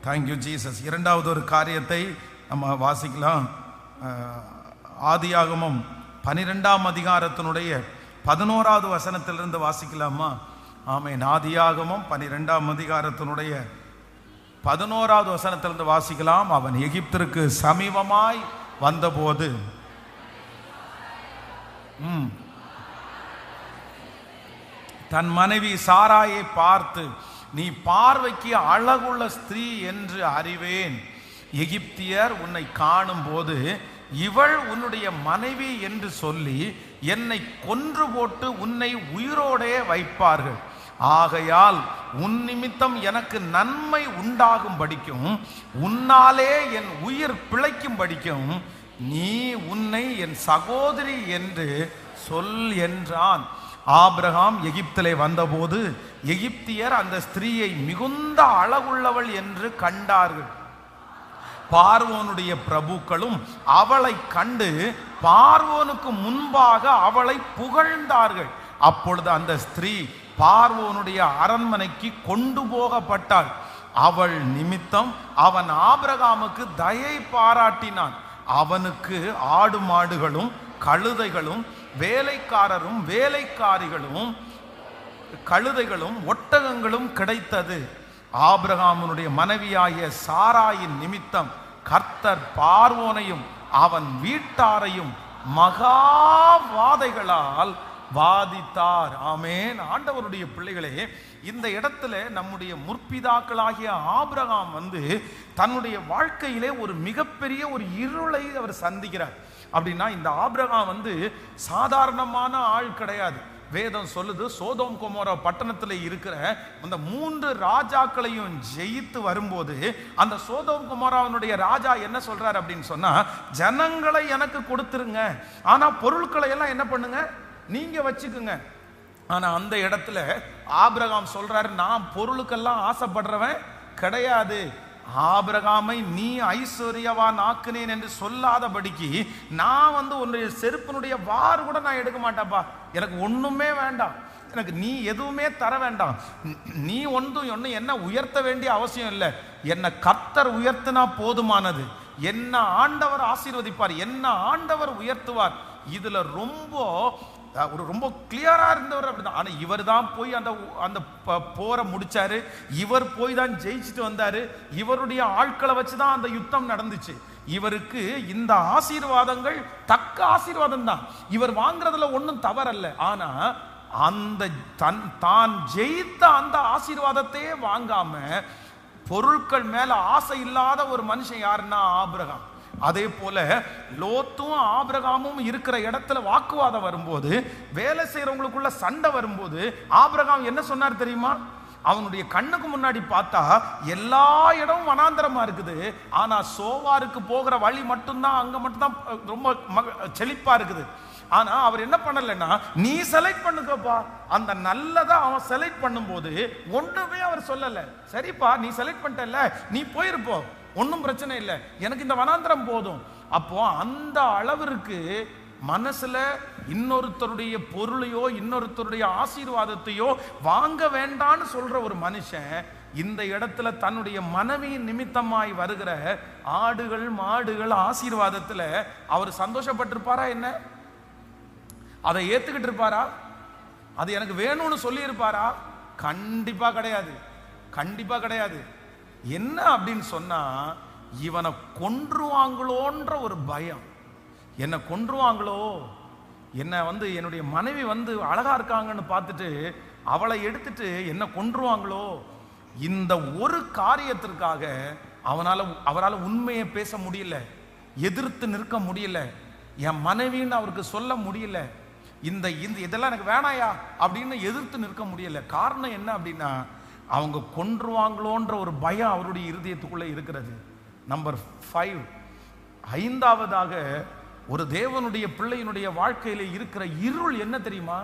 Thank you Jesus. இரண்டாவது ஒரு காரியத்தை நம்ம வாசிக்கலாம். ஆதியாகமம் 12ஆம் அதிகாரத்தினுடைய 11வது வசனத்திலிருந்து வாசிக்கலாமா? ஆமென். ஆதியாகமம் 12ஆம் அதிகாரத்தினுடைய 11வது வசனத்திலிருந்து வாசிக்கலாம். அவன் எகிப்திற்கு சமீபமாய் வந்தபோது தன் மனைவி சாராயை பார்த்து, நீ பார்வைக்கு அழகுள்ள ஸ்திரீ என்று அறிவேன். எகிப்தியர் உன்னை காணும் போது இவள் உன்னுடைய மனைவி என்று சொல்லி என்னை கொன்று போட்டு உன்னை உயிரோடே வைப்பார்கள். ஆகையால் உன் நிமித்தம் எனக்கு நன்மை உண்டாகும் படிக்கும், உன்னாலே என் உயிர் பிழைக்கும் படிக்கும், நீ உன்னை என் சகோதரி என்று சொல் என்றான். ஆபிரகாம் எகிப்திலே வந்தபோது எகிப்தியர் அந்த ஸ்திரீயை மிகுந்த அழகுள்ளவள் என்று கண்டார்கள். பார்வோனுடைய பிரபுக்களும் அவளை கண்டு பார்வோனுக்கு முன்பாக அவளை புகழ்ந்தார்கள். அப்பொழுது அந்த ஸ்திரீ பார்வோனுடைய அரண்மனைக்கு கொண்டு போகப்பட்டாள். அவள் நிமித்தம் அவன் ஆபிரகாமுக்கு தயை பாராட்டினான். அவனுக்கு ஆடு மாடுகளும் கழுதைகளும் வேலைக்காரரும் வேலைக்காரிகளும் கழுதைகளும் ஒட்டகங்களும் கிடைத்தது. ஆபிரகாமுடைய மனைவியாகிய சாராயின் நிமித்தம் கர்த்தர் பார்வோனையும் அவன் வீட்டாரையும் மகாவாதைகளால் வாதித்தார். ஆமென். ஆண்டவருடைய பிள்ளைகளே, இந்த இடத்துல நம்முடைய முற்பிதாக்களாகிய ஆபிரகாம் தன்னுடைய வாழ்க்கையிலே ஒரு மிகப்பெரிய ஒரு இருளை அவர் சந்திக்கிறார். அப்படின்னா இந்த ஆபிரகாம் சாதாரணமான ஆள் கிடையாது. வேதம் சொல்லுது, சோதோம் கொமோரா பட்டணத்தில் இருக்கிற அந்த 3 ராஜாக்களையும் ஜெயித்து வரும்போது அந்த சோதோம் கொமோராவினுடைய ராஜா என்ன சொல்றாரு அப்படின்னு சொன்னா, ஜனங்களை எனக்கு கொடுத்துருங்க, ஆனா பொருட்களை எல்லாம் என்ன பண்ணுங்க, நீங்க வச்சுக்குங்க. ஆனா அந்த இடத்துல ஆபிரகாம் சொல்றாரு, நான் பொருளுக்கெல்லாம் ஆசைப்படுறவன் கிடையாது. ஆபிரகாமை நீ ஐஸ்வர்யவான் ஆக்குனேன் என்று சொல்லாதபடிக்கு நான் உன்னுடைய செருப்பினுடைய வார் கூட நான் எடுக்க மாட்டேன்ப்பா, எனக்கு ஒண்ணுமே வேண்டாம், எனக்கு நீ எதுவுமே தர வேண்டாம், நீ ஒன்றும் என்ன உயர்த்த வேண்டிய அவசியம் இல்லை, என்னை கர்த்தர் உயர்த்தினா போதுமானது, என்ன ஆண்டவர் ஆசீர்வதிப்பார், என்ன ஆண்டவர் உயர்த்துவார். இதுல ரொம்ப கிளியரா இருந்தவர் அப்படிதான். ஆனா இவர் தான் போய் அந்த போரை முடிச்சாரு, இவர் போய் தான் ஜெயிச்சுட்டு வந்தாரு, இவருடைய ஆட்களை வச்சுதான் அந்த யுத்தம் நடந்துச்சு. இவருக்கு இந்த ஆசீர்வாதங்கள் தக்க ஆசீர்வாதம் தான், இவர் வாங்குறதுல ஒன்றும் தவறல்ல. ஆனா அந்த தான் ஜெயித்த அந்த ஆசீர்வாதத்தையே வாங்காம பொருட்கள் மேல ஆசை இல்லாத ஒரு மனுஷன் யாருன்னா ஆபிரகாம். அதே போல லோத்தும் ஆபிரகாமும் இருக்கிற இடத்துல வாக்குவாதம் வரும்போது, வேலை செய்யறவங்களுக்குள்ள சண்டை வரும்போது ஆபிரகாம் என்ன சொன்னார் தெரியுமா? அவனுடைய கண்ணுக்கு முன்னாடி பார்த்தா எல்லா இடமும் வனாந்தரமா இருக்குது, ஆனா சோவாருக்கு போகிற வழி மட்டும்தான் அங்க மட்டும்தான் ரொம்ப செழிப்பா இருக்குது. ஆனா அவர் என்ன பண்ணலன்னா, நீ செலக்ட் பண்ணுக்கப்பா, அந்த நல்லதை அவன் செலக்ட் பண்ணும்போது ஒன்றுமே அவர் சொல்லல. சரிப்பா, நீ செலக்ட் பண்ணிட்டல, நீ போயிருப்போ, ஒன்றும் பிரச்சனை இல்லை, எனக்கு இந்த வனாந்தரம் போதும். அப்போ அந்த அளவிற்கு மனசுல இன்னொருத்தருடைய பொருளையோ இன்னொருத்தருடைய ஆசீர்வாதத்தையோ வாங்க வேண்டான்னு சொல்ற ஒரு மனுஷன் இந்த இடத்துல தன்னுடைய மனைவியின் நிமித்தமாய் வருகிற ஆடுகள் மாடுகள் ஆசீர்வாதத்துல அவர் சந்தோஷப்பட்டிருப்பாரா? என்ன அதை ஏத்துக்கிட்டு இருப்பாரா? அது எனக்கு வேணும்னு சொல்லி இருப்பாரா? கண்டிப்பா கிடையாது, கண்டிப்பா கிடையாது. என்ன அப்படின்னு சொன்னா, இவனை கொன்றுவாங்களோன்ற ஒரு பயம். என்னை கொன்றுவாங்களோ, என்னை என்னுடைய மனைவி அழகா இருக்காங்கன்னு பார்த்துட்டு அவளை எடுத்துட்டு என்ன கொன்றுவாங்களோ, இந்த ஒரு காரியத்திற்காக அவரால் உண்மையை பேச முடியல, எதிர்த்து நிற்க முடியல, என் மனைவின்னு அவருக்கு சொல்ல முடியல, இந்த இதெல்லாம் எனக்கு வேணாயா அப்படின்னு எதிர்த்து நிற்க முடியல. காரணம் என்ன அப்படின்னா, அவங்க கொன்றுவாங்களோன்ற ஒரு பயம் அவருடைய இருதயத்துக்குள்ள இருக்கிறது. நம்பர் 5, 5வதாக ஒரு தேவனுடைய பிள்ளையினுடைய வாழ்க்கையில இருக்கிற இருள் என்ன தெரியுமா?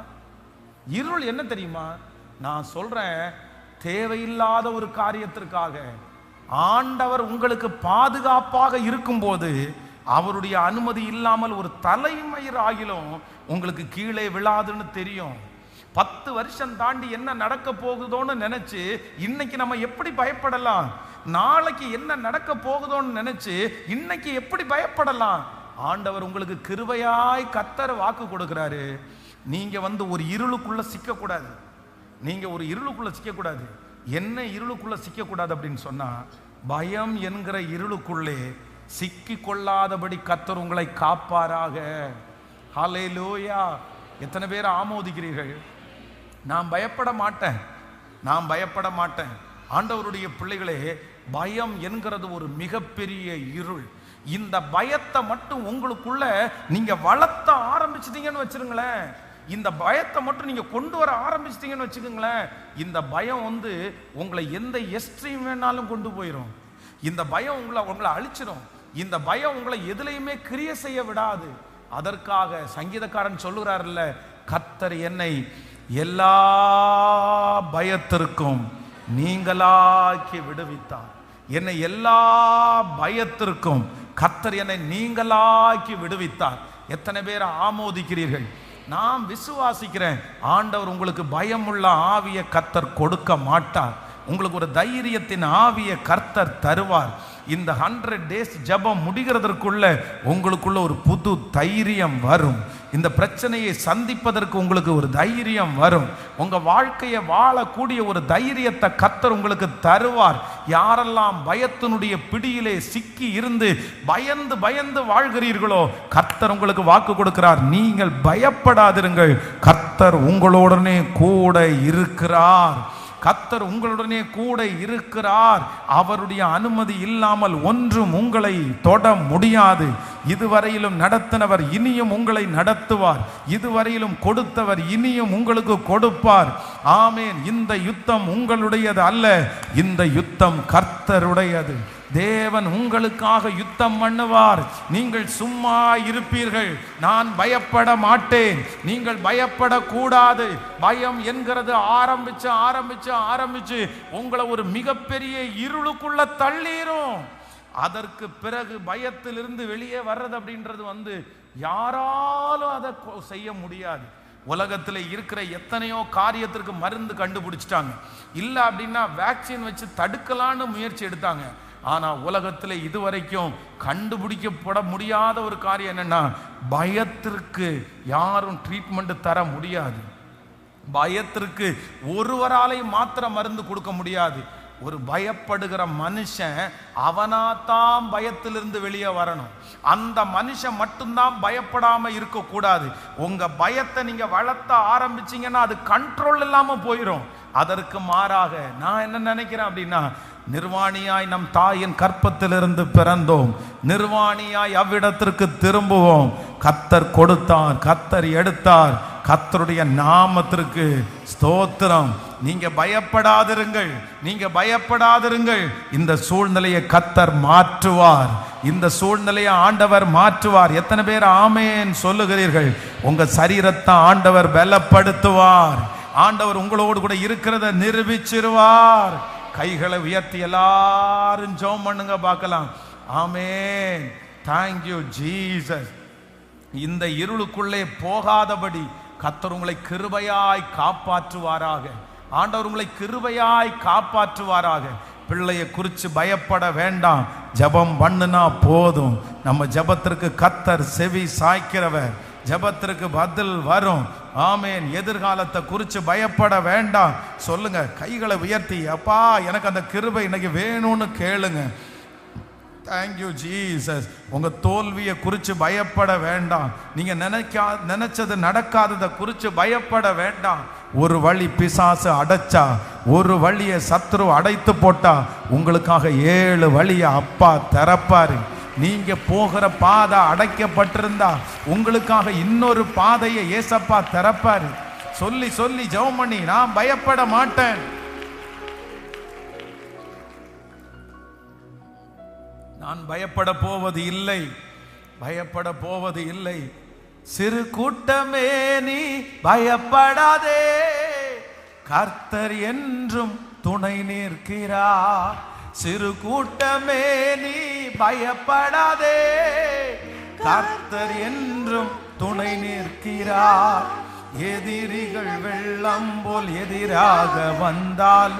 இருள் என்ன தெரியுமா? நான் சொல்றேன், தேவையில்லாத ஒரு காரியத்திற்காக ஆண்டவர் உங்களுக்கு பாதுகாப்பாக இருக்கும்போது அவருடைய அனுமதி இல்லாமல் ஒரு தலைமயிர் ஆகிலும் உங்களுக்கு கீழே விழாதுன்னு தெரியும். 10 வருஷம் தாண்டி என்ன நடக்க போகுதோன்னு நினைச்சு இன்னைக்கு நம்ம எப்படி பயப்படலாம்? நாளைக்கு என்ன நடக்க போகுதோன்னு நினைச்சு இன்னைக்கு எப்படி பயப்படலாம்? ஆண்டவர் உங்களுக்கு கிருபையாய் கர்த்தர் வாக்கு கொடுக்கிறாரு. நீங்க ஒரு இருளுக்குள்ள சிக்கக்கூடாது. நீங்க ஒரு இருளுக்குள்ள சிக்கக்கூடாது. என்ன இருளுக்குள்ள சிக்கக்கூடாது அப்படின்னு சொன்னா, பயம் என்கிற இருளுக்குள்ளே சிக்கி கொள்ளாதபடி கர்த்தர் உங்களை காப்பாராக. ஹல்லேலூயா. எத்தனை பேர் ஆமோதிக்கிறீர்கள்? நான் பயப்பட மாட்டேன், நான் பயப்பட மாட்டேன். ஆண்டவருடைய பிள்ளைகளே, பயம் என்கிறது ஒரு மிகப்பெரிய இருள். இந்த பயத்தை மட்டும் உங்களுக்குள்ள நீங்க வளர்த்த ஆரம்பிச்சிட்டீங்கன்னு வச்சிருங்களேன், இந்த பயத்தை மட்டும் நீங்க கொண்டு வர ஆரம்பிச்சிட்டீங்கன்னு வச்சுக்கோங்களேன், இந்த பயம் உங்களை எந்த எக்ஸ்ட்ரீம் வேணாலும் கொண்டு போயிடும். இந்த பயம் உங்களை அழிச்சிடும். இந்த பயம் உங்களை எதுலையுமே கிரியை செய்ய விடாது. அதற்காக சங்கீதக்காரன் சொல்லுகிறார்ல, கர்த்தர் என்னை எல்லா பயத்திற்கும் நீங்களாக்கி விடுவித்தார். என்னை எல்லா பயத்திற்கும் கர்த்தர் என்னை நீங்களாக்கி விடுவித்தார். எத்தனை பேர் ஆமோதிக்கிறீர்கள்? நான் விசுவாசிக்கிறேன், ஆண்டவர் உங்களுக்கு பயமுள்ள ஆவியை கர்த்தர் கொடுக்க மாட்டார். உங்களுக்கு ஒரு தைரியத்தின் ஆவியை கர்த்தர் தருவார். இந்த 100 days ஜெபம் முடிகிறதற்குள்ள உங்களுக்குள்ள ஒரு புது தைரியம் வரும். இந்த பிரச்சனையை சந்திப்பதற்கு உங்களுக்கு ஒரு தைரியம் வரும். உங்க வாழ்க்கையை வாழக்கூடிய ஒரு தைரியத்தை கர்த்தர் உங்களுக்கு தருவார். யாரெல்லாம் பயத்தினுடைய பிடியிலே சிக்கி இருந்து பயந்து பயந்து வாழ்கிறீர்களோ, கர்த்தர் உங்களுக்கு வாக்கு கொடுக்கிறார், நீங்கள் பயப்படாதிருங்கள், கர்த்தர் உங்களுடனே கூட இருக்கிறார். கர்த்தர் உங்களுடனே கூட இருக்கிறார். அவருடைய அனுமதி இல்லாமல் ஒன்றும் உங்களை தொட முடியாது. இதுவரையிலும் நடத்தினவர் இனியும் உங்களை நடத்துவார். இதுவரையிலும் கொடுத்தவர் இனியும் உங்களுக்கு கொடுப்பார். ஆமேன். இந்த யுத்தம் உங்களுடையது அல்ல, இந்த யுத்தம் கர்த்தருடையது. தேவன் உங்களுக்காக யுத்தம் பண்ணுவார். நீங்கள் சும்மா இருப்பீர்கள். நான் பயப்பட மாட்டேன். நீங்கள் பயப்படக்கூடாது. பயம் என்கிறது ஆரம்பிச்சு ஆரம்பிச்சு ஆரம்பிச்சு உங்களை ஒரு மிகப்பெரிய இருளுக்குள்ள தள்ளீரும். அதற்கு பிறகு பயத்திலிருந்து வெளியே வர்றது அப்படின்றது யாராலும் அதை செய்ய முடியாது. உலகத்தில் இருக்கிற எத்தனையோ காரியத்திற்கு மருந்து கண்டுபிடிச்சிட்டாங்க. இல்லை அப்படின்னா வேக்சின் வச்சு தடுக்கலான்னு முயற்சி எடுத்தாங்க. ஆனால் உலகத்தில் இதுவரைக்கும் கண்டுபிடிக்கப்பட முடியாத ஒரு காரியம் என்னன்னா, பயத்திற்கு யாரும் ட்ரீட்மெண்ட் தர முடியாது. பயத்திற்கு ஒருவராலையும் மாத்திர மருந்து கொடுக்க முடியாது. ஒரு பயப்படுகிற மனுஷன் அவனாத்தான் பயத்திலிருந்து வெளியே வரணும். அந்த மனுஷன் மட்டும்தான் பயப்படாம இருக்கக்கூடாது. உங்க பயத்தை நீங்க வளர்த்த ஆரம்பிச்சீங்கன்னா அது கண்ட்ரோல் இல்லாம போயிடும். அதற்கு மாறாக நான் என்ன நினைக்கிறேன் அப்படின்னா, நிர்வாணியாய் நம் தாயின் கற்பத்திலிருந்து பிறந்தோம், நிர்வாணியாய் அவ்விடத்திற்கு திரும்புவோம். கர்த்தர் கொடுத்தார், கர்த்தர் எடுத்தார். கர்த்தருடைய நாமத்திற்கு ஸ்தோத்திரம். நீங்க பயப்படாதிருங்கள், நீங்க பயப்படாதிருங்கள். இந்த சூழ்நிலையை கர்த்தர் மாற்றுவார். இந்த சூழ்நிலையை ஆண்டவர் மாற்றுவார். எத்தனை பேர் ஆமேன் சொல்லுகிறீர்கள்? உங்க சரீரத்தை ஆண்டவர் பலப்படுத்துவார். ஆண்டவர் உங்களோடு கூட இருக்கிறத நிரூபிச்சிருவார். கைகளை உயர்த்தி எல்லாரும் ஜெபம் பண்ணுங்க பார்க்கலாம். ஆமென். Thank you Jesus. இந்த இருளுக்குள்ளே போகாதபடி கர்த்தர் உங்களை கிருபையாய் காப்பாற்றுவாராக. ஆண்டவர் உங்களை கிருபையாய் காப்பாற்றுவாராக. பிள்ளையை குறித்து பயப்பட வேண்டாம். ஜெபம் பண்ணுனா போதும். நம்ம ஜெபத்திற்கு கர்த்தர் செவி சாய்க்கிறவர். ஜெபத்திற்கு பதில் வரும். ஆமேன். எதிர்காலத்தை குறித்து பயப்பட வேண்டாம். சொல்லுங்க, கைகளை உயர்த்தி, அப்பா எனக்கு அந்த கிருபை இன்னைக்கு வேணும்னு கேளுங்க. Thank you Jesus. உங்க தோல்வியை குறித்து பயப்பட வேண்டாம். நீங்க நினைச்சது நடக்காததை குறித்து பயப்பட வேண்டாம். ஒரு வழி பிசாசு அடைச்சா, ஒரு வழியை சத்ரு அடைத்து போட்டா, உங்களுக்காக 7 வழியை அப்பா திறப்பாரு. நீங்க போகிற பாதை அடைக்கப்பட்டிருந்தா உங்களுக்காக இன்னொரு பாதையை ஏசப்பா திறப்பாரு. சொல்லி சொல்லி ஜெபம் பண்ணி, நான் பயப்பட மாட்டேன். நான் பயப்பட போவது இல்லை, பயப்பட போவது இல்லை. சிறு கூட்டமே நீ பயப்படாதே, கர்த்தர் என்றும் துணை நிற்கிறார். சிறு கூட்டமே நீ பயப்படாதே, கர்த்தர் என்றும் துணை நிற்கிறார். எதிரிகள் வெள்ளம் போல் எதிராக வந்தால்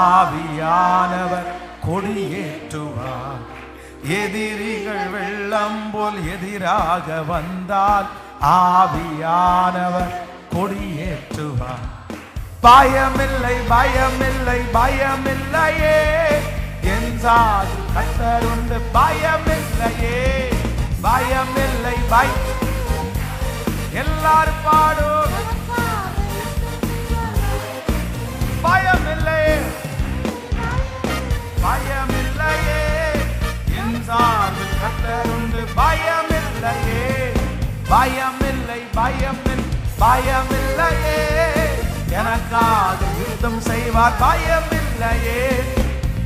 ஆவியானவர் கொடியேற்றுவார். எதிரிகள் வெள்ளம் போல் எதிராக வந்தால் ஆவியானவர் கொடியேற்றுவார். பயமில்லை பயமில்லை பயமில்லையே, என் சாது கர்த்தர் உண்டு. பயமில்லையே பயமில்லை எல்லாரும் பாடும். பயமில்லை பயமில்லையே, என் சாது கர்த்தர் உண்டு. பயமில்லையே பயமில்லை பயமில்லையே, எனக்காக யுத்தம் செய்வார். பயமில்லையே.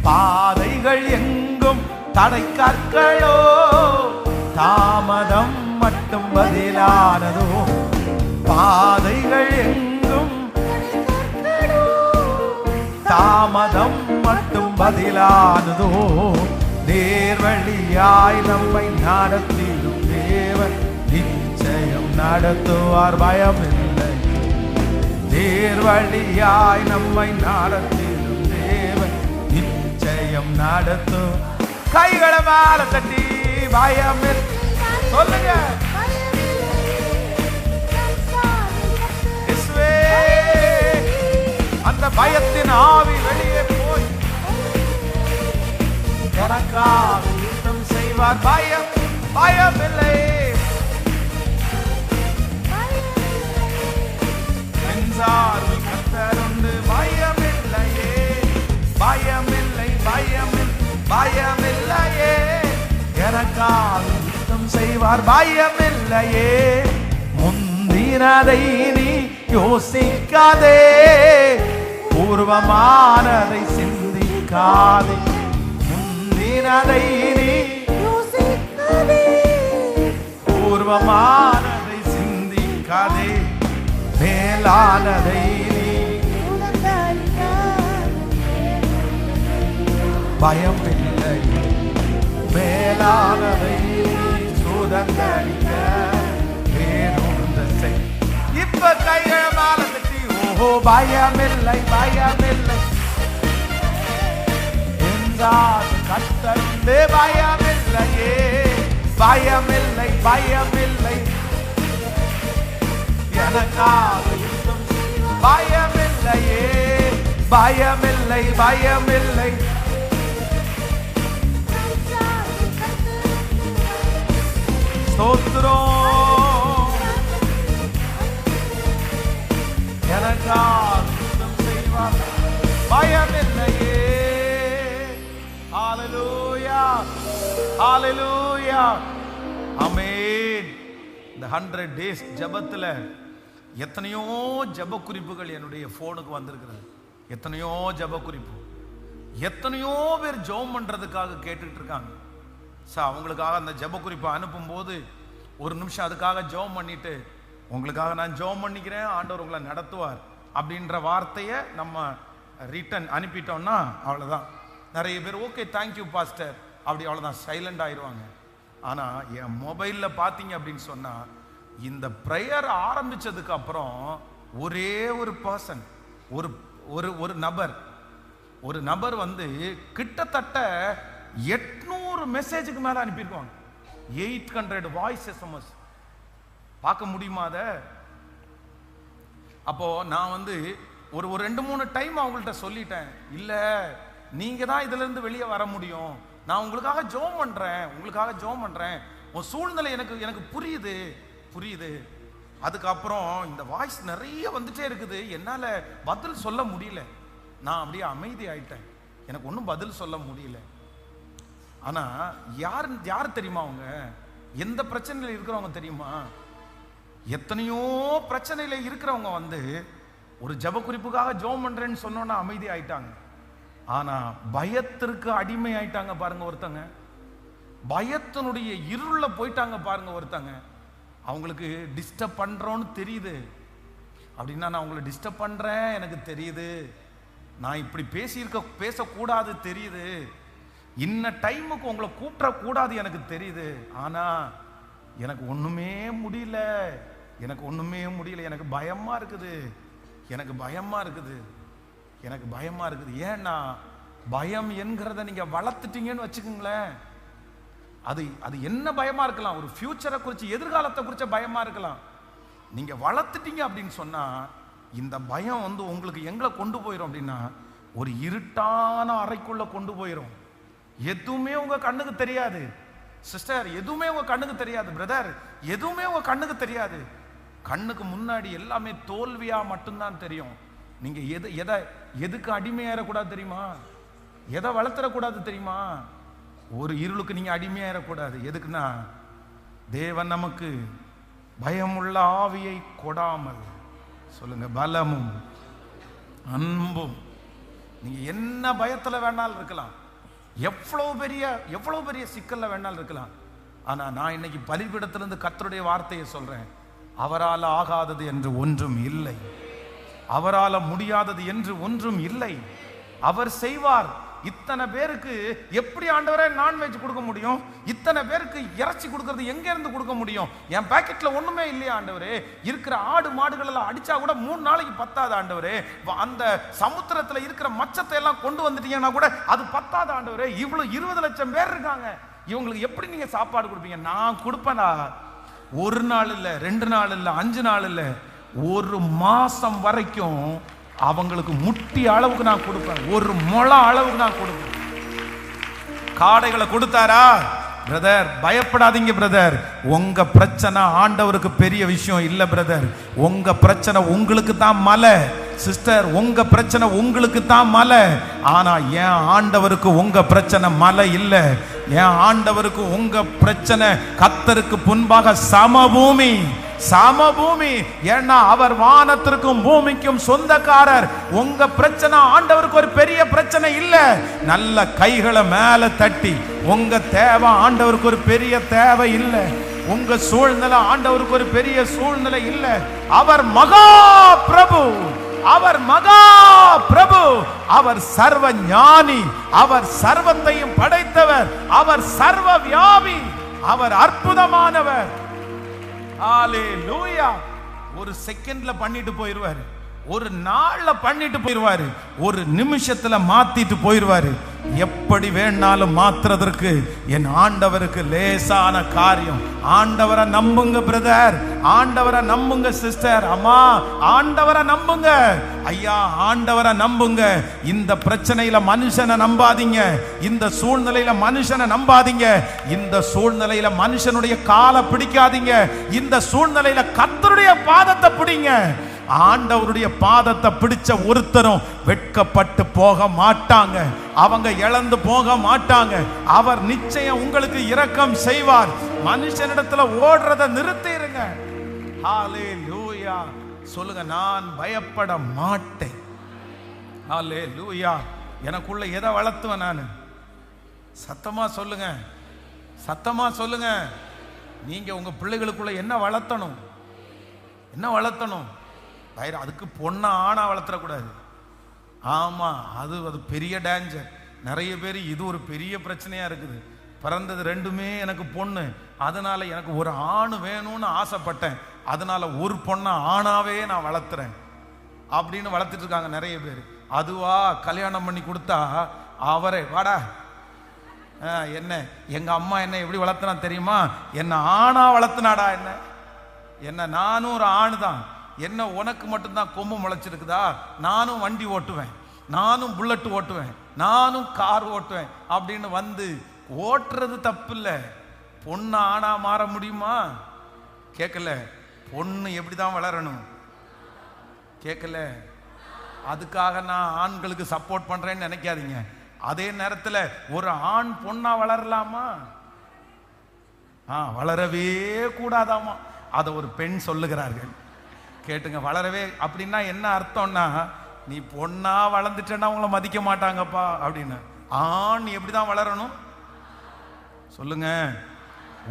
பாதைகள் எங்கும் தடை கற்களோ, தாமதம் மட்டும் பதிலானதோ. பாதைகள் எங்கும் தாமதம் மட்டும் பதிலானதோ. நேர்வழியாய் நம்மை நடத்திடும் தேவன் நிச்சயம் நடத்துவார். பயமில்லை. நேர்வழியாய் நம்மை நடத்திடும் தேவன் நிச்சயம் நடத்தும். கைகளை மேல தட்டி பயமில்லை சொல்லுங்க. அந்த பயத்தின் ஆவி வெளியே போய் எனக்காக யுத்தம் செய்வார். பயமில்லை. கர்த்தர் உண்டு. பயமில்லையே பயமில்லை பயமில்லையே, எனக்காக யுத்தம் செய்வார். பயமில்லையே. முந்தினதை நீ யோசிக்காதே, பூர்வமானதை சிந்திக்காதே. முந்தினதை நீ யோசிக்காதே, பூர்வமானதை சிந்திக்காதே. மேலானதை பயமில்லை. மேலானதை சுதந்தரிக்க வேறொன்று. இப்ப கைகளை மேல தட்டி ஓஹோ பயமில்லை பயமில்லை என்றால் கர்த்தருண்டே. பயமில்லையே பயமில்லை பயமில்லை, எனக்காக யுத்தம். பயமில்லையே பயமில்லை பயமில்லை, ஸ்தோத்திரம். எனக்காக யுத்தம் செய்வார். பயமில்லையே. ஹல்லேலூயா ஹல்லேலூயா ஆமென். இந்த 100 days ஜபத்துல எத்தனையோ ஜப குறிப்புகள் என்னுடைய போனுக்கு வந்திருக்கிறது. எத்தனையோ ஜப குறிப்பு, எத்தனையோ பேர் ஜெபம் பண்றதுக்காக கேட்டுட்டு இருக்காங்க. அவங்களுக்காக அந்த ஜப குறிப்பை அனுப்பும்போது ஒரு நிமிஷம் அதுக்காக ஜெபம் பண்ணிட்டு, உங்களுக்காக நான் ஜெபம் பண்ணிக்கிறேன், ஆண்டவர் உங்களை நடத்துவார் அப்படின்ற வார்த்தையை நம்ம ரிட்டன் அனுப்பிட்டோம்னா அவ்வளோதான். நிறைய பேர் ஓகே தேங்க்யூ பாஸ்டர் அப்படி அவ்வளோதான் சைலண்ட் ஆயிடுவாங்க. ஆனால் என் மொபைலில் பார்த்தீங்க அப்படின்னு சொன்னால், இந்த ப்ரேயர் ஆரம்பித்ததுக்கு அப்புறம் ஒரே ஒரு பர்சன், ஒரு நபர் வந்து கிட்டத்தட்ட 800 மெசேஜுக்கு மேலே அனுப்பியிருக்காங்க. 800 வாய்ஸ் எஸ்எம்எஸ். பார்க்க முடியுமா அதை? அப்போ நான் வந்து ஒரு 2-3 டைம் அவங்கள்ட்ட சொல்லிட்டேன், இல்லை நீங்கள் தான் இதுலேருந்து வெளியே வர முடியும், நான் உங்களுக்காக ஜெபம் பண்ணுறேன், உன் சூழ்நிலை எனக்கு புரியுது. அதுக்கப்புறம் இந்த வாய்ஸ் நிறைய வந்துட்டே இருக்குது, என்னால் பதில் சொல்ல முடியல. நான் அப்படியே அமைதி ஆயிட்டேன், எனக்கு ஒன்றும் பதில் சொல்ல முடியல. ஆனால் யார் தெரியுமா அவங்க? எந்த பிரச்சனையில் இருக்கிறவங்க தெரியுமா? எத்தனையோ பிரச்சனையில் இருக்கிறவங்க வந்து ஒரு ஜப குறிப்புக்காக ஜெபம் பண்ணுறேன்னு சொன்னோன்னா அமைதி ஆயிட்டாங்க. ஆனால் பயத்திற்கு அடிமை ஆயிட்டாங்க பாருங்க ஒருத்தங்க. பயத்தினுடைய இருளில் போயிட்டாங்க பாருங்க ஒருத்தங்க. அவங்களுக்கு டிஸ்டர்ப் பண்ணுறோன்னு தெரியுது. அப்படின்னா நான் உங்களை டிஸ்டர்ப் பண்ணுறேன் எனக்கு தெரியுது, நான் இப்படி பேசக்கூடாது தெரியுது, இன்ன டைமுக்கு உங்களை கூப்பிடக்கூடாது எனக்கு தெரியுது. ஆனால் எனக்கு ஒன்றுமே முடியல, எனக்கு பயமாக இருக்குது. ஏன்னா பயம் என்கிறத நீங்க வளர்த்துட்டீங்கன்னு வச்சுக்கோங்களேன், அது அது என்ன பயமா இருக்கலாம், ஒரு ஃபியூச்சரை குறித்து எதிர்காலத்தை குறித்த பயமா இருக்கலாம். நீங்க வளர்த்துட்டீங்க அப்படின்னு சொன்னா இந்த பயம் வந்து உங்களுக்கு எங்களை கொண்டு போயிடும் அப்படின்னா ஒரு இருட்டான அறைக்குள்ள கொண்டு போயிடும். எதுவுமே உங்க கண்ணுக்கு தெரியாது சிஸ்டர், எதுவுமே உங்க கண்ணுக்கு தெரியாது பிரதர், எதுவுமே உங்க கண்ணுக்கு தெரியாது. கண்ணுக்கு முன்னாடி எல்லாமே தோல்வியா மட்டும்தான் தெரியும். நீங்க எதுக்கு அடிமையாயிடக்கூடாது தெரியுமா, எதை வளர்த்துடக்கூடாது தெரியுமா, ஒரு இருளுக்கு நீங்க அடிமையாயிடக்கூடாது. எதுக்குன்னா தேவன் நமக்கு பயமுள்ள ஆவியை கொடாமல், சொல்லுங்க, பலமும் அன்பும். நீங்க என்ன பயத்துல வேணாலும் இருக்கலாம், எவ்வளவு பெரிய சிக்கல்ல வேணாலும் இருக்கலாம். ஆனா நான் இன்னைக்கு பலிபீடத்திலிருந்து கர்த்தருடைய வார்த்தையை சொல்றேன், அவரால் ஆகாதது என்று ஒன்றும் இல்லை, அவரால் முடியாதது என்று ஒன்றும் இல்லை. அவர் செய்வார். இத்தனை பேருக்கு எப்படி ஆண்டவரே நான்வெஜ் கொடுக்க முடியும், இத்தனை பேருக்கு இறைச்சி கொடுக்கறது எங்க இருந்து கொடுக்க முடியும், என் பாக்கெட்ல ஒண்ணுமே இல்லையா ஆண்டவரே, இருக்கிற ஆடு மாடுகள் எல்லாம் அடிச்சா கூட 3 நாளைக்கு பத்தாது ஆண்டவரே, அந்த சமுத்திரத்துல இருக்கிற மச்சத்தை எல்லாம் கொண்டு வந்துட்டீங்கன்னா கூட அது பத்தாது ஆண்டவரே, இவ்வளவு 20 லட்சம் பேர் இருக்காங்க, இவங்களுக்கு எப்படி நீங்க சாப்பாடு கொடுப்பீங்க? நான் கொடுப்பேனா? 1 நாள் இல்ல, 2 நாள் இல்ல, 5 நாள் இல்ல, 1 மாசம் வரைக்கும் அவங்களுக்கு முட்டி அளவுக்கு நான் கொடுப்பேன், 1 முழம் அளவுக்கு நான் கொடுப்பேன். காடைகளை கொடுத்தாரா? பிரதர் பயப்படாதீங்க பிரதர், உங்க பிரச்சனை ஆண்டவருக்கு பெரிய விஷயம் இல்ல பிரதர், உங்க பிரச்சனை உங்களுக்கு தான் மலை சிஸ்டர், உங்க பிரச்சனை உங்களுக்கு தான் மலை. ஆனா என் ஆண்டவருக்கு உங்க பிரச்சனை மலை இல்ல, என் ஆண்டவருக்கு உங்க பிரச்சனை கர்த்தருக்கு முன்பாக சமபூமி, சமபூமி. ஏன்னா அவர் வானத்திற்கும் பூமிக்கும் சொந்தக்காரர். உங்க பிரச்சனை ஆண்டவருக்கு ஒரு பெரிய பிரச்சனை இல்ல. நல்ல கைகளை மேல தட்டி, உங்க தேவை ஆண்டவருக்கு ஒரு பெரிய தேவை இல்லை, உங்க சூழ்நிலை ஆண்டவருக்கு ஒரு பெரிய சூழ்நிலை இல்லை. அவர் மகா பிரபு, அவர் மகா பிரபு, அவர் சர்வ ஞானி, அவர் சர்வத்தையும் படைத்தவர், அவர் சர்வ வியாபி, அவர் அற்புதமானவர். ஹalleluya. ஒரு செகண்ட்ல பண்ணிட்டு போயிடுவாரு, ஒரு நாள்ல பண்ணிட்டு போயிடுவாரு, ஒரு நிமிஷத்துல மாத்திட்டு போயிடுவாரு. எப்படி வேணாலும் மாத்துறதற்கு என் ஆண்டவருக்கு லேசான காரியம். ஆண்டவரை நம்புங்க பிரதர், ஆண்டவரை நம்புங்க சிஸ்டர், அம்மா ஆண்டவரை நம்புங்க ஐயா, ஆண்டவரை நம்புங்க. இந்த பிரச்சனையில மனுஷனை நம்பாதீங்க, இந்த சூழ்நிலையில மனுஷனை நம்பாதீங்க, இந்த சூழ்நிலையில மனுஷனுடைய காலை பிடிக்காதீங்க, இந்த சூழ்நிலையில கர்த்தருடைய பாதத்தை பிடிங்க. ஆண்டவருடைய பாதத்தை பிடிச்ச ஒருத்தரும் வெட்கப்பட்டு போக மாட்டாங்க, அவங்க இழந்து போக மாட்டாங்க. அவர் நிச்சயம் உங்களுக்கு இரக்கம் செய்வார். மனுஷனிடத்துல ஓடுறத நிறுத்திடுங்க. ஹalleluya. சொல்லுங்க, நான் பயப்பட மாட்டேன். ஹalleluya. எனக்குள்ள எதை வளர்த்துவேன் நான்? சத்தமா சொல்லுங்க, சத்தமா சொல்லுங்க. நீங்க உங்க பிள்ளைகளுக்குள்ள என்ன வளர்த்தணும், என்ன வளர்த்தணும்? அதுக்கு பொண்ணா ஆணா வளர்த்தக்கூடாது. ஆமா, அது பெரிய டேஞ்சர். நிறைய பேர் இது ஒரு பெரிய பிரச்சனையா இருக்குது. பிறந்தது 2மே எனக்கு பொண்ணு, அதனால எனக்கு ஒரு ஆண் வேணும்னு ஆசைப்பட்டேன், அதனால ஒரு பொண்ணை ஆணாவே நான் வளர்த்துறேன் அப்படின்னு வளர்த்துட்டு இருக்காங்க நிறைய பேர். அதுவா கல்யாணம் பண்ணி கொடுத்தா அவரே வாடா, என்ன எங்க அம்மா என்ன எப்படி வளர்த்தனா தெரியுமா, என்ன ஆணா வளர்த்துனாடா, என்ன நானும் ஒரு ஆணு தான், என்ன உனக்கு மட்டும்தான் கொம்பு முளைச்சிருக்குதா, நானும் வண்டி ஓட்டுவேன், நானும் புல்லட் ஓட்டுவேன், நானும் கார் ஓட்டுவேன் அப்படின்னு வந்து ஓட்டுறது தப்பு இல்லை. பொண்ணு ஆணா மாற முடியுமா? கேட்கல. பொண்ணு எப்படிதான் வளரணும்? கேட்கல. அதுக்காக நான் ஆண்களுக்கு சப்போர்ட் பண்றேன்னு நினைக்காதீங்க. அதே நேரத்தில் ஒரு ஆண் பொண்ணா வளரலாமா? வளரவே கூடாதாமா, அதை ஒரு பெண் சொல்லுகிறார்கள். கேட்டுங்க, வளரவே அப்படின்னா என்ன அர்த்தம்னா, நீ பொண்ணா வளர்ந்துட்டேன்னா உங்களை மதிக்க மாட்டாங்கப்பா அப்படின்னு. ஆண் எப்படிதான் வளரணும் சொல்லுங்க?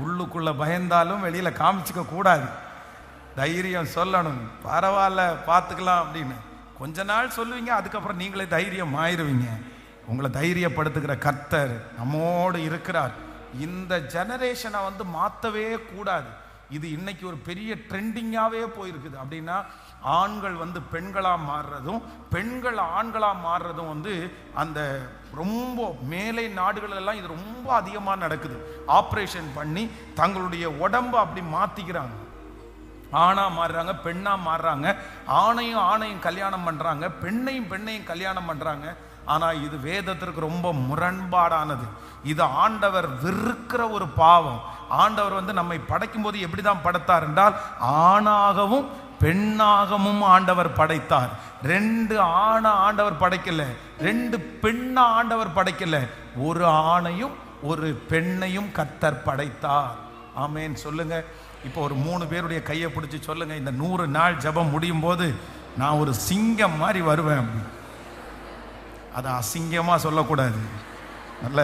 உள்ளுக்குள்ள பயந்தாலும் வெளியில காமிச்சுக்க கூடாது, தைரியம் சொல்லணும். பரவாயில்ல பார்த்துக்கலாம் அப்படின்னு கொஞ்ச நாள் சொல்லுவீங்க, அதுக்கப்புறம் நீங்களே தைரியம் ஆயிருவீங்க. உங்களை தைரியப்படுத்துகிற கர்த்தர் நம்மோடு இருக்கிறார். இந்த ஜெனரேஷனை மாற்றவே கூடாது. இது இன்னைக்கு ஒரு பெரிய ட்ரெண்டிங்காகவே போயிருக்குது. அப்படின்னா ஆண்கள் வந்து பெண்களாக மாறுறதும் பெண்கள் ஆண்களாக மாறுறதும் வந்து அந்த ரொம்ப மேலை நாடுகளெல்லாம் இது ரொம்ப அதிகமாக நடக்குது. ஆப்ரேஷன் பண்ணி தங்களுடைய உடம்பை அப்படி மாற்றிக்கிறாங்க. ஆணா மாறுறாங்க, பெண்ணா மாறுறாங்க, ஆணையும் கல்யாணம் பண்றாங்க, பெண்ணையும் கல்யாணம் பண்றாங்க. ஆனா இது வேதத்திற்கு ரொம்ப முரண்பாடானது. இது ஆண்டவர் வெறுக்கிற ஒரு பாவம். ஆண்டவர் வந்து நம்மை படைக்கும் போது எப்படிதான் படைத்தார் என்றால், ஆணாகவும் பெண்ணாகவும் ஆண்டவர் படைத்தார். 2 ஆணை ஆண்டவர் படைக்கல, 2 பெண்ணை ஆண்டவர் படைக்கல, ஒரு ஆணையும் ஒரு பெண்ணையும் கர்த்தர் படைத்தார். ஆமென் சொல்லுங்க. இப்போ ஒரு 3 பேருடைய கையை பிடிச்சி சொல்லுங்க, இந்த 100 நாள் ஜெபம் முடியும் போது நான் ஒரு சிங்கம் மாதிரி வருவேன். அதை அசிங்கமாக சொல்லக்கூடாது, நல்ல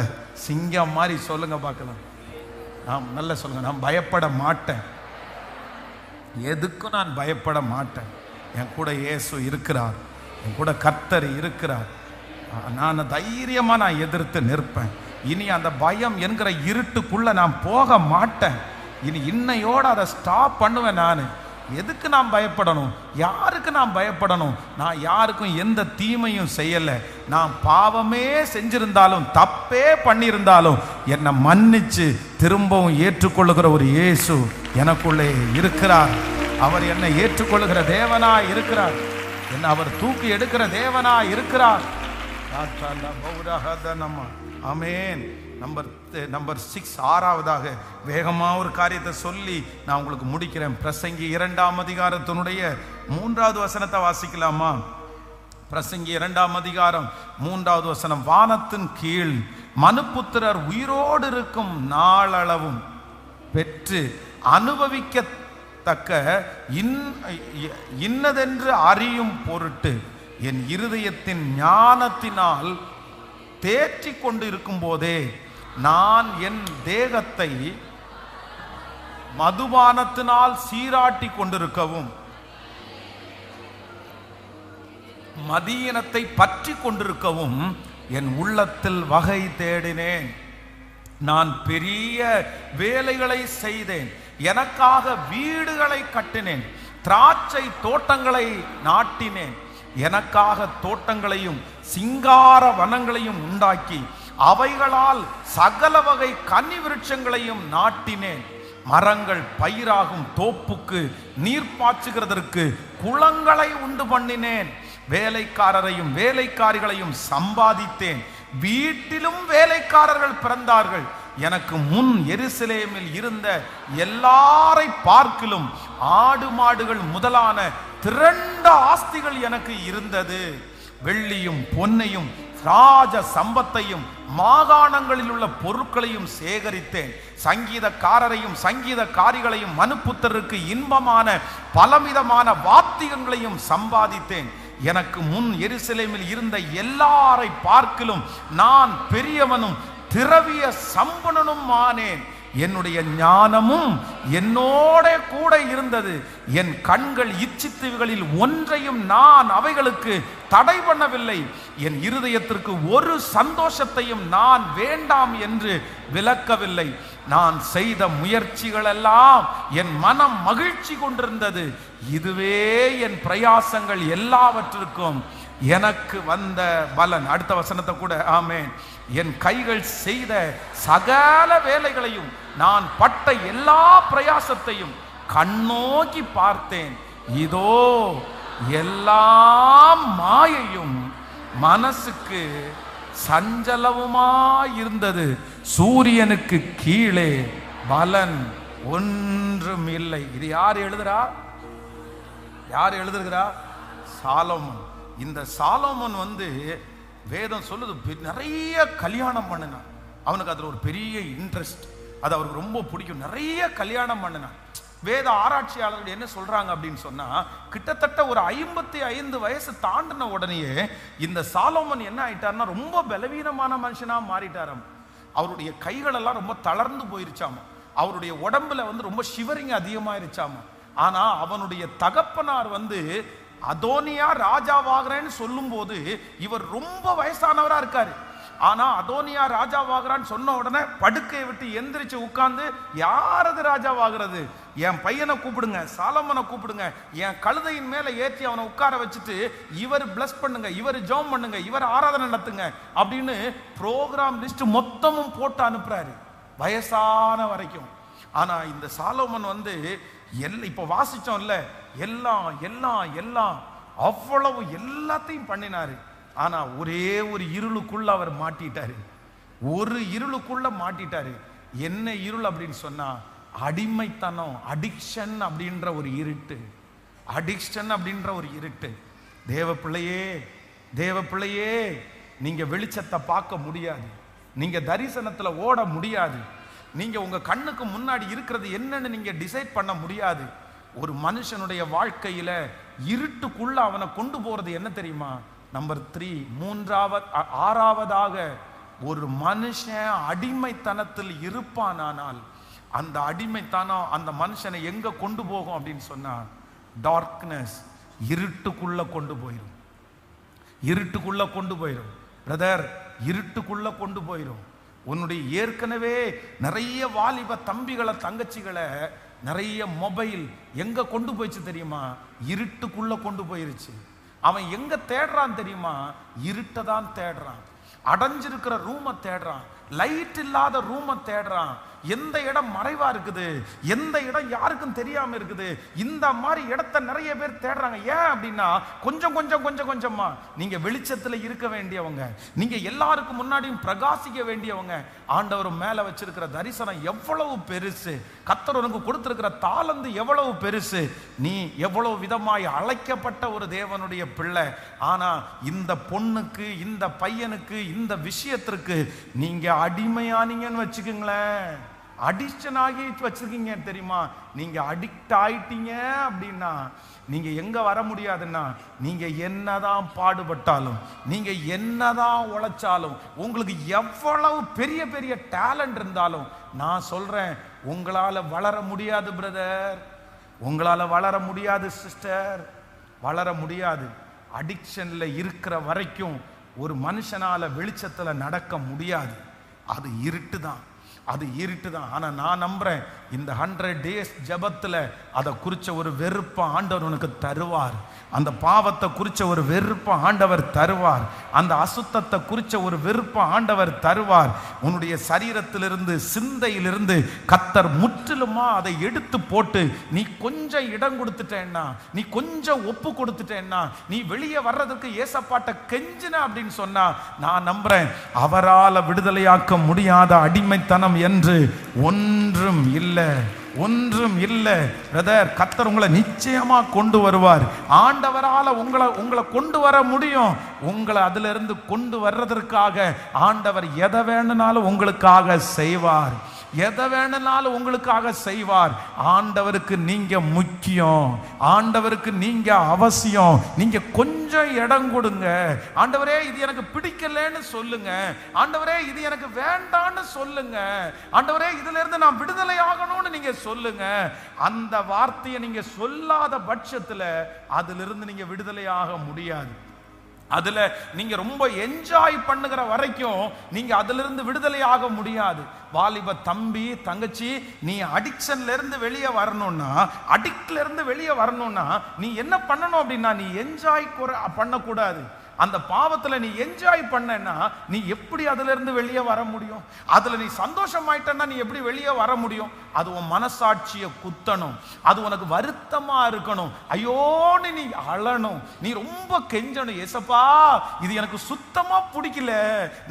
சிங்கம் மாதிரி சொல்லுங்க பார்க்கலாம். நான் நல்ல சொல்லுங்க, நான் பயப்பட மாட்டேன், எதுக்கும் நான் பயப்பட மாட்டேன். என் கூட இயேசு இருக்கிறார், என் கூட கர்த்தர் இருக்கிறார். நான் தைரியமாக நான் எதிர்த்து நிற்பேன். இனி அந்த பயம் என்கிற இருட்டுக்குள்ள நான் போக மாட்டேன். இனி இன்னையோடு அதை ஸ்டாப் பண்ணுவேன். நான் எதுக்கு நான் பயப்படணும்? யாருக்கு நான் பயப்படணும்? நான் யாருக்கும் எந்த தீமையும் செய்யலை. நான் பாவமே செஞ்சிருந்தாலும் தப்பே பண்ணியிருந்தாலும் என்னை மன்னிச்சு திரும்பவும் ஏற்றுக்கொள்ளுகிற ஒரு இயேசு எனக்குள்ளே இருக்கிறார். அவர் என்னை ஏற்றுக்கொள்ளுகிற தேவனா இருக்கிறார், என்னை அவர் தூக்கி எடுக்கிற தேவனா இருக்கிறார். ஆமென். நம்பர் 6, 6ஆவதாக வேகமாக ஒரு காரியத்தை சொல்லி நான் உங்களுக்கு முடிக்கிறேன். பிரசங்கி 2ஆம் அதிகாரத்தினுடைய 3வது வசனத்தை வாசிக்கலாமா? பிரசங்கி 2ஆம் அதிகாரம் 3வது வசனம். வானத்தின் கீழ் மனுப்புத்திரர் உயிரோடு இருக்கும் நாளளவும் பெற்று அனுபவிக்கத்தக்க இன்னதென்று அறியும் பொருட்டு என் இருதயத்தின் ஞானத்தினால் தேற்றி கொண்டு இருக்கும் போதே நான் என் தேகத்தை மதுபானத்தினால் சீராட்டி கொண்டிருக்கவும் மதியினத்தை பற்றி கொண்டிருக்கவும் என் உள்ளத்தில் வகை தேடினேன். நான் பெரிய வேலைகளை செய்தேன், எனக்காக வீடுகளை கட்டினேன், திராட்சை தோட்டங்களை நாட்டினேன், எனக்காக தோட்டங்களையும் சிங்கார வனங்களையும் உண்டாக்கி அவைகளால் சகல வகை கன்னி விருட்சங்களையும் நாட்டினேன். மரங்கள் பயிராகும் தோப்புக்கு நீர் பாய்ச்சுகிறதற்கு குளங்களை உண்டு பண்ணினேன். வேலைக்காரரையும் வேலைக்காரிகளையும் சம்பாதித்தேன், வீட்டிலும் வேலைக்காரர்கள் பிறந்தார்கள். எனக்கு முன் எருசலேமில் இருந்த எல்லாரை பார்க்கிலும் ஆடு மாடுகள் முதலான திரண்ட ஆஸ்திகள் எனக்கு இருந்தது. வெள்ளியும் பொன்னையும் ராஜ சம்பத்தையும் மாகாணங்களில் உள்ள பொருட்களையும் சேகரித்தேன். சங்கீதக்காரரையும் சங்கீதக்காரிகளையும் மனுப்புத்தருக்கு இன்பமான பலவிதமான வாத்தியங்களையும் சம்பாதித்தேன். எனக்கு முன் எருசலேமில் இருந்த எல்லாரை பார்க்கிலும் நான் பெரியவனும் திரவிய சம்பனனும் ஆனேன். என்னுடைய ஞானமும் என்னோட கூட இருந்தது. என் கண்கள் இச்சித்தவைகளில் ஒன்றையும் நான் அவைகளுக்கு தடை பண்ணவில்லை. என் இருதயத்திற்கு ஒரு சந்தோஷத்தையும் நான் வேண்டாம் என்று விலக்கவில்லை. நான் செய்த முயற்சிகள் எல்லாம் என் மனம் மகிழ்ச்சி கொண்டிருந்தது. இதுவே என் பிரயாசங்கள் எல்லாவற்றிற்கும் எனக்கு வந்த பலன். அடுத்த வசனத்தை கூட ஆமென். என் கைகள் செய்த சகல வேலைகளையும் நான் பட்ட எல்லா பிரயாசத்தையும் கண்ணோக்கி பார்த்தேன். இதோ எல்லாம் மாயையும் மனசுக்கு சஞ்சலவுமாயிருந்தது. சூரியனுக்கு கீழே பலன் ஒன்றும் இல்லை. இது யார் எழுதுறா? யார் எழுதுகிறா? சாலோமன். இந்த சாலோமன் வந்து வேதம் சொல்லுது நிறைய கல்யாணம் பண்ணினான். அவனுக்கு அதில் ஒரு பெரிய இன்ட்ரெஸ்ட், அது அவருக்கு ரொம்ப பிடிக்கும். நிறைய கல்யாணம் பண்ணினான். வேத ஆராய்ச்சியாளர்கள் என்ன சொல்றாங்க அப்படின்னு சொன்னா, கிட்டத்தட்ட ஒரு 55 வயசு தாண்டின உடனேயே இந்த சாலோமன் என்ன ஆயிட்டார்னா ரொம்ப பலவீனமான மனுஷனா மாறிட்டாராம். அவருடைய கைகள் எல்லாம் ரொம்ப தளர்ந்து போயிருச்சாமா. அவருடைய உடம்புல வந்து ரொம்ப ஷிவரிங் அதிகமாயிருச்சாமா. ஆனா அவனுடைய தகப்பனார் வந்து அதோனியா ராஜாவாகிறேன்னு சொல்லும் போது இவர் ரொம்ப வயசானவரா இருக்காரு. ஆனா அதோனியா ராஜாவாகிறான்னு சொன்ன உடனே படுக்கையை விட்டு எந்திரிச்சு உட்கார்ந்து, யாரது ராஜாவாகிறது, என் பையனை கூப்பிடுங்க, சாலமனை கூப்பிடுங்க, என் கழுதையின் மேல ஏற்றி அவனை உட்கார வச்சுட்டு இவர் பிளஸ் பண்ணுங்க, இவர் ஜெபம் பண்ணுங்க, இவர் ஆராதனை நடத்துங்க அப்படின்னு ப்ரோக்ராம் லிஸ்ட் மொத்தமும் போட்டு அனுப்புறாரு வயசான வரைக்கும். ஆனா இந்த சாலோமன் வந்து இப்ப வாசிச்சோம்ல, எல்லாம் எல்லாம் எல்லாம் அவ்வளவு எல்லாத்தையும் பண்ணினாரு. ஆனா ஒரே ஒரு இருளுக்குள்ள அவர் மாட்டிட்டாரு. ஒரு இருளுக்குள்ள மாட்டிட்டாரு. என்ன இருள் அப்படின்னு சொன்னா, அடிமைத்தனம், அடிக்ஷன் அப்படின்ற ஒரு இருட்டு. அடிக்ஷன் அப்படின்ற ஒரு இருட்டு. தேவ பிள்ளையே, தேவ பிள்ளையே, நீங்க வெளிச்சத்தை பார்க்க முடியாது, நீங்க தரிசனத்துல ஓட முடியாது, நீங்க உங்க கண்ணுக்கு முன்னாடி இருக்கிறது என்னன்னு நீங்க டிசைட் பண்ண முடியாது. ஒரு மனுஷனுடைய வாழ்க்கையில இருட்டுக்குள்ள அவனை கொண்டு போறது என்ன தெரியுமா? நம்பர் 3, ஆறாவதாக, ஒரு மனுஷன் அடிமைத்தனத்தில் இருப்பானால் அந்த அடிமைத்தனம் அந்த மனுஷனை எங்க கொண்டு போகும் அப்படின்னு சொன்னா, டார்க்னஸ், இருட்டுக்குள்ள கொண்டு போயிடும். இருட்டுக்குள்ள கொண்டு போயிடும் பிரதர், இருட்டுக்குள்ள கொண்டு போயிடும். உன்னுடைய ஏற்கனவே நிறைய வாலிப தம்பிகளை தங்கச்சிகளை நிறைய மொபைல் எங்க கொண்டு போயிடுச்சு தெரியுமா? இருட்டுக்குள்ள கொண்டு போயிருச்சு. அவன் எங்க தேடுறான் தெரியுமா? இருட்டை தான் தேடுறான். அடைஞ்சிருக்கிற ரூமை தேடுறான், லைட் இல்லாத ரூமை தேடுறான். எந்த இடம் மறைவா இருக்குது, எந்த இடம் யாருக்கும் தெரியாம இருக்குது, இந்த மாதிரி இடத்தை நிறைய பேர் தேடுறாங்க. ஏன் அப்படின்னா, கொஞ்சம் கொஞ்சம் கொஞ்சம் கொஞ்சமா நீங்க வெளிச்சத்துல இருக்க வேண்டியவங்க, நீங்க எல்லாருக்கும் முன்னாடியும் பிரகாசிக்க வேண்டியவங்க. ஆண்டவர் மேல வச்சிருக்கிற தரிசனம் எவ்வளவு பெருசு, கர்த்தர் உனக்கு கொடுத்திருக்கிற தாளந்து எவ்வளவு பெருசு, நீ எவ்வளவு விதமாய் அழைக்கப்பட்ட ஒரு தேவனுடைய பிள்ளை. ஆனா இந்த பொண்ணுக்கு, இந்த பையனுக்கு, இந்த விஷயத்திற்கு நீங்க அடிமையானீங்கன்னு வச்சுக்கோங்களேன், அடிக்ஷன் ஆகி வச்சிருக்கீங்க தெரியுமா? நீங்க அடிக்ட் ஆயிட்டீங்க அப்படின்னா நீங்க எங்க வர முடியாதுன்னா, நீங்க என்னதான் பாடுபட்டாலும், நீங்க என்னதான் உழைச்சாலும், உங்களுக்கு எவ்வளவு பெரிய பெரிய டேலண்ட் இருந்தாலும், நான் சொல்றேன், உங்களால வளர முடியாது பிரதர், உங்களால வளர முடியாது சிஸ்டர், வளர முடியாது. அடிக்ஷன்ல இருக்கிற வரைக்கும் ஒரு மனுஷனால வெளிச்சத்துல நடக்க முடியாது. அது இருட்டு தான், அது இருட்டு தான். ஆனா நான் நம்புறேன், இந்த 100 days ஜபத்துல அதை குறிச்ச ஒரு வெறுப்ப ஆண்டவர் உனக்கு தருவார். அந்த பாவத்தை குறிச்ச ஒரு வெறுப்ப ஆண்டவர் தருவார். அந்த அசுத்தத்தை குறிச்ச ஒரு வெறுப்ப ஆண்டவர் தருவார். உன்னுடைய சரீரத்திலிருந்து, சிந்தையிலிருந்து கர்த்தர் முற்றிலுமா அதை எடுத்து போட்டு, நீ கொஞ்சம் இடம் கொடுத்துட்டேன்னா, நீ கொஞ்சம் ஒப்பு கொடுத்துட்டேன்னா, நீ வெளியே வர்றதுக்கு ஏசப்பாட்ட கெஞ்சின அப்படின்னு சொன்னா, நான் நம்புறேன், அவரால் விடுதலையாக்க முடியாத அடிமைத்தனம் என்று ஒன்றும் இல்லை, ஒன்றும் இல்லை பிரதர். கர்த்தர் உங்களை நிச்சயமா கொண்டு வருவார். ஆண்டவரால உங்களை கொண்டு வர முடியும். உங்களை அதுல இருந்து கொண்டு வர்றதற்காக ஆண்டவர் எதை வேணும்னாலும் உங்களுக்காக செய்வார், எதை வேணும்னாலும் உங்களுக்காக செய்வார். ஆண்டவருக்கு நீங்க முக்கியம், ஆண்டவருக்கு நீங்க அவசியம். நீங்க கொஞ்சம் இடம் கொடுங்க. ஆண்டவரே இது எனக்கு பிடிக்கலன்னு சொல்லுங்க, ஆண்டவரே இது எனக்கு வேண்டான்னு சொல்லுங்க, ஆண்டவரே இதுல இருந்து நான் விடுதலை ஆகணும்னு நீங்க சொல்லுங்க. அந்த வார்த்தையை நீங்க சொல்லாத பட்சத்துல அதிலிருந்து நீங்க விடுதலை ஆக முடியாது. அதுல நீங்க ரொம்ப என்ஜாய் பண்ணுகிற வரைக்கும் நீங்க அதுல இருந்து விடுதலை ஆக முடியாது. வாலிப தம்பி தங்கச்சி, நீ அடிக்ஷன்ல இருந்து வெளியே வரணும்னா, அடிக்ட்ல இருந்து வெளியே வரணும்னா நீ என்ன பண்ணணும் அப்படின்னா, நீ என்ஜாய் பண்ணக்கூடாது. அந்த பாவத்துல நீ என்ஜாய் பண்ணனா நீ எப்படி அதுல இருந்து வெளியே வர முடியும்? அதுல நீ சந்தோஷமாயிட்டன்னா நீ எப்படி வெளியே வர முடியும்? அது உன் மனசாட்சியை குத்தணும், அது உனக்கு வருத்தமா இருக்கணும், ஐயோன்னு நீ அழணும், நீ ரொம்ப கெஞ்சணும், ஏசப்பா இது எனக்கு சுத்தமா பிடிக்கல,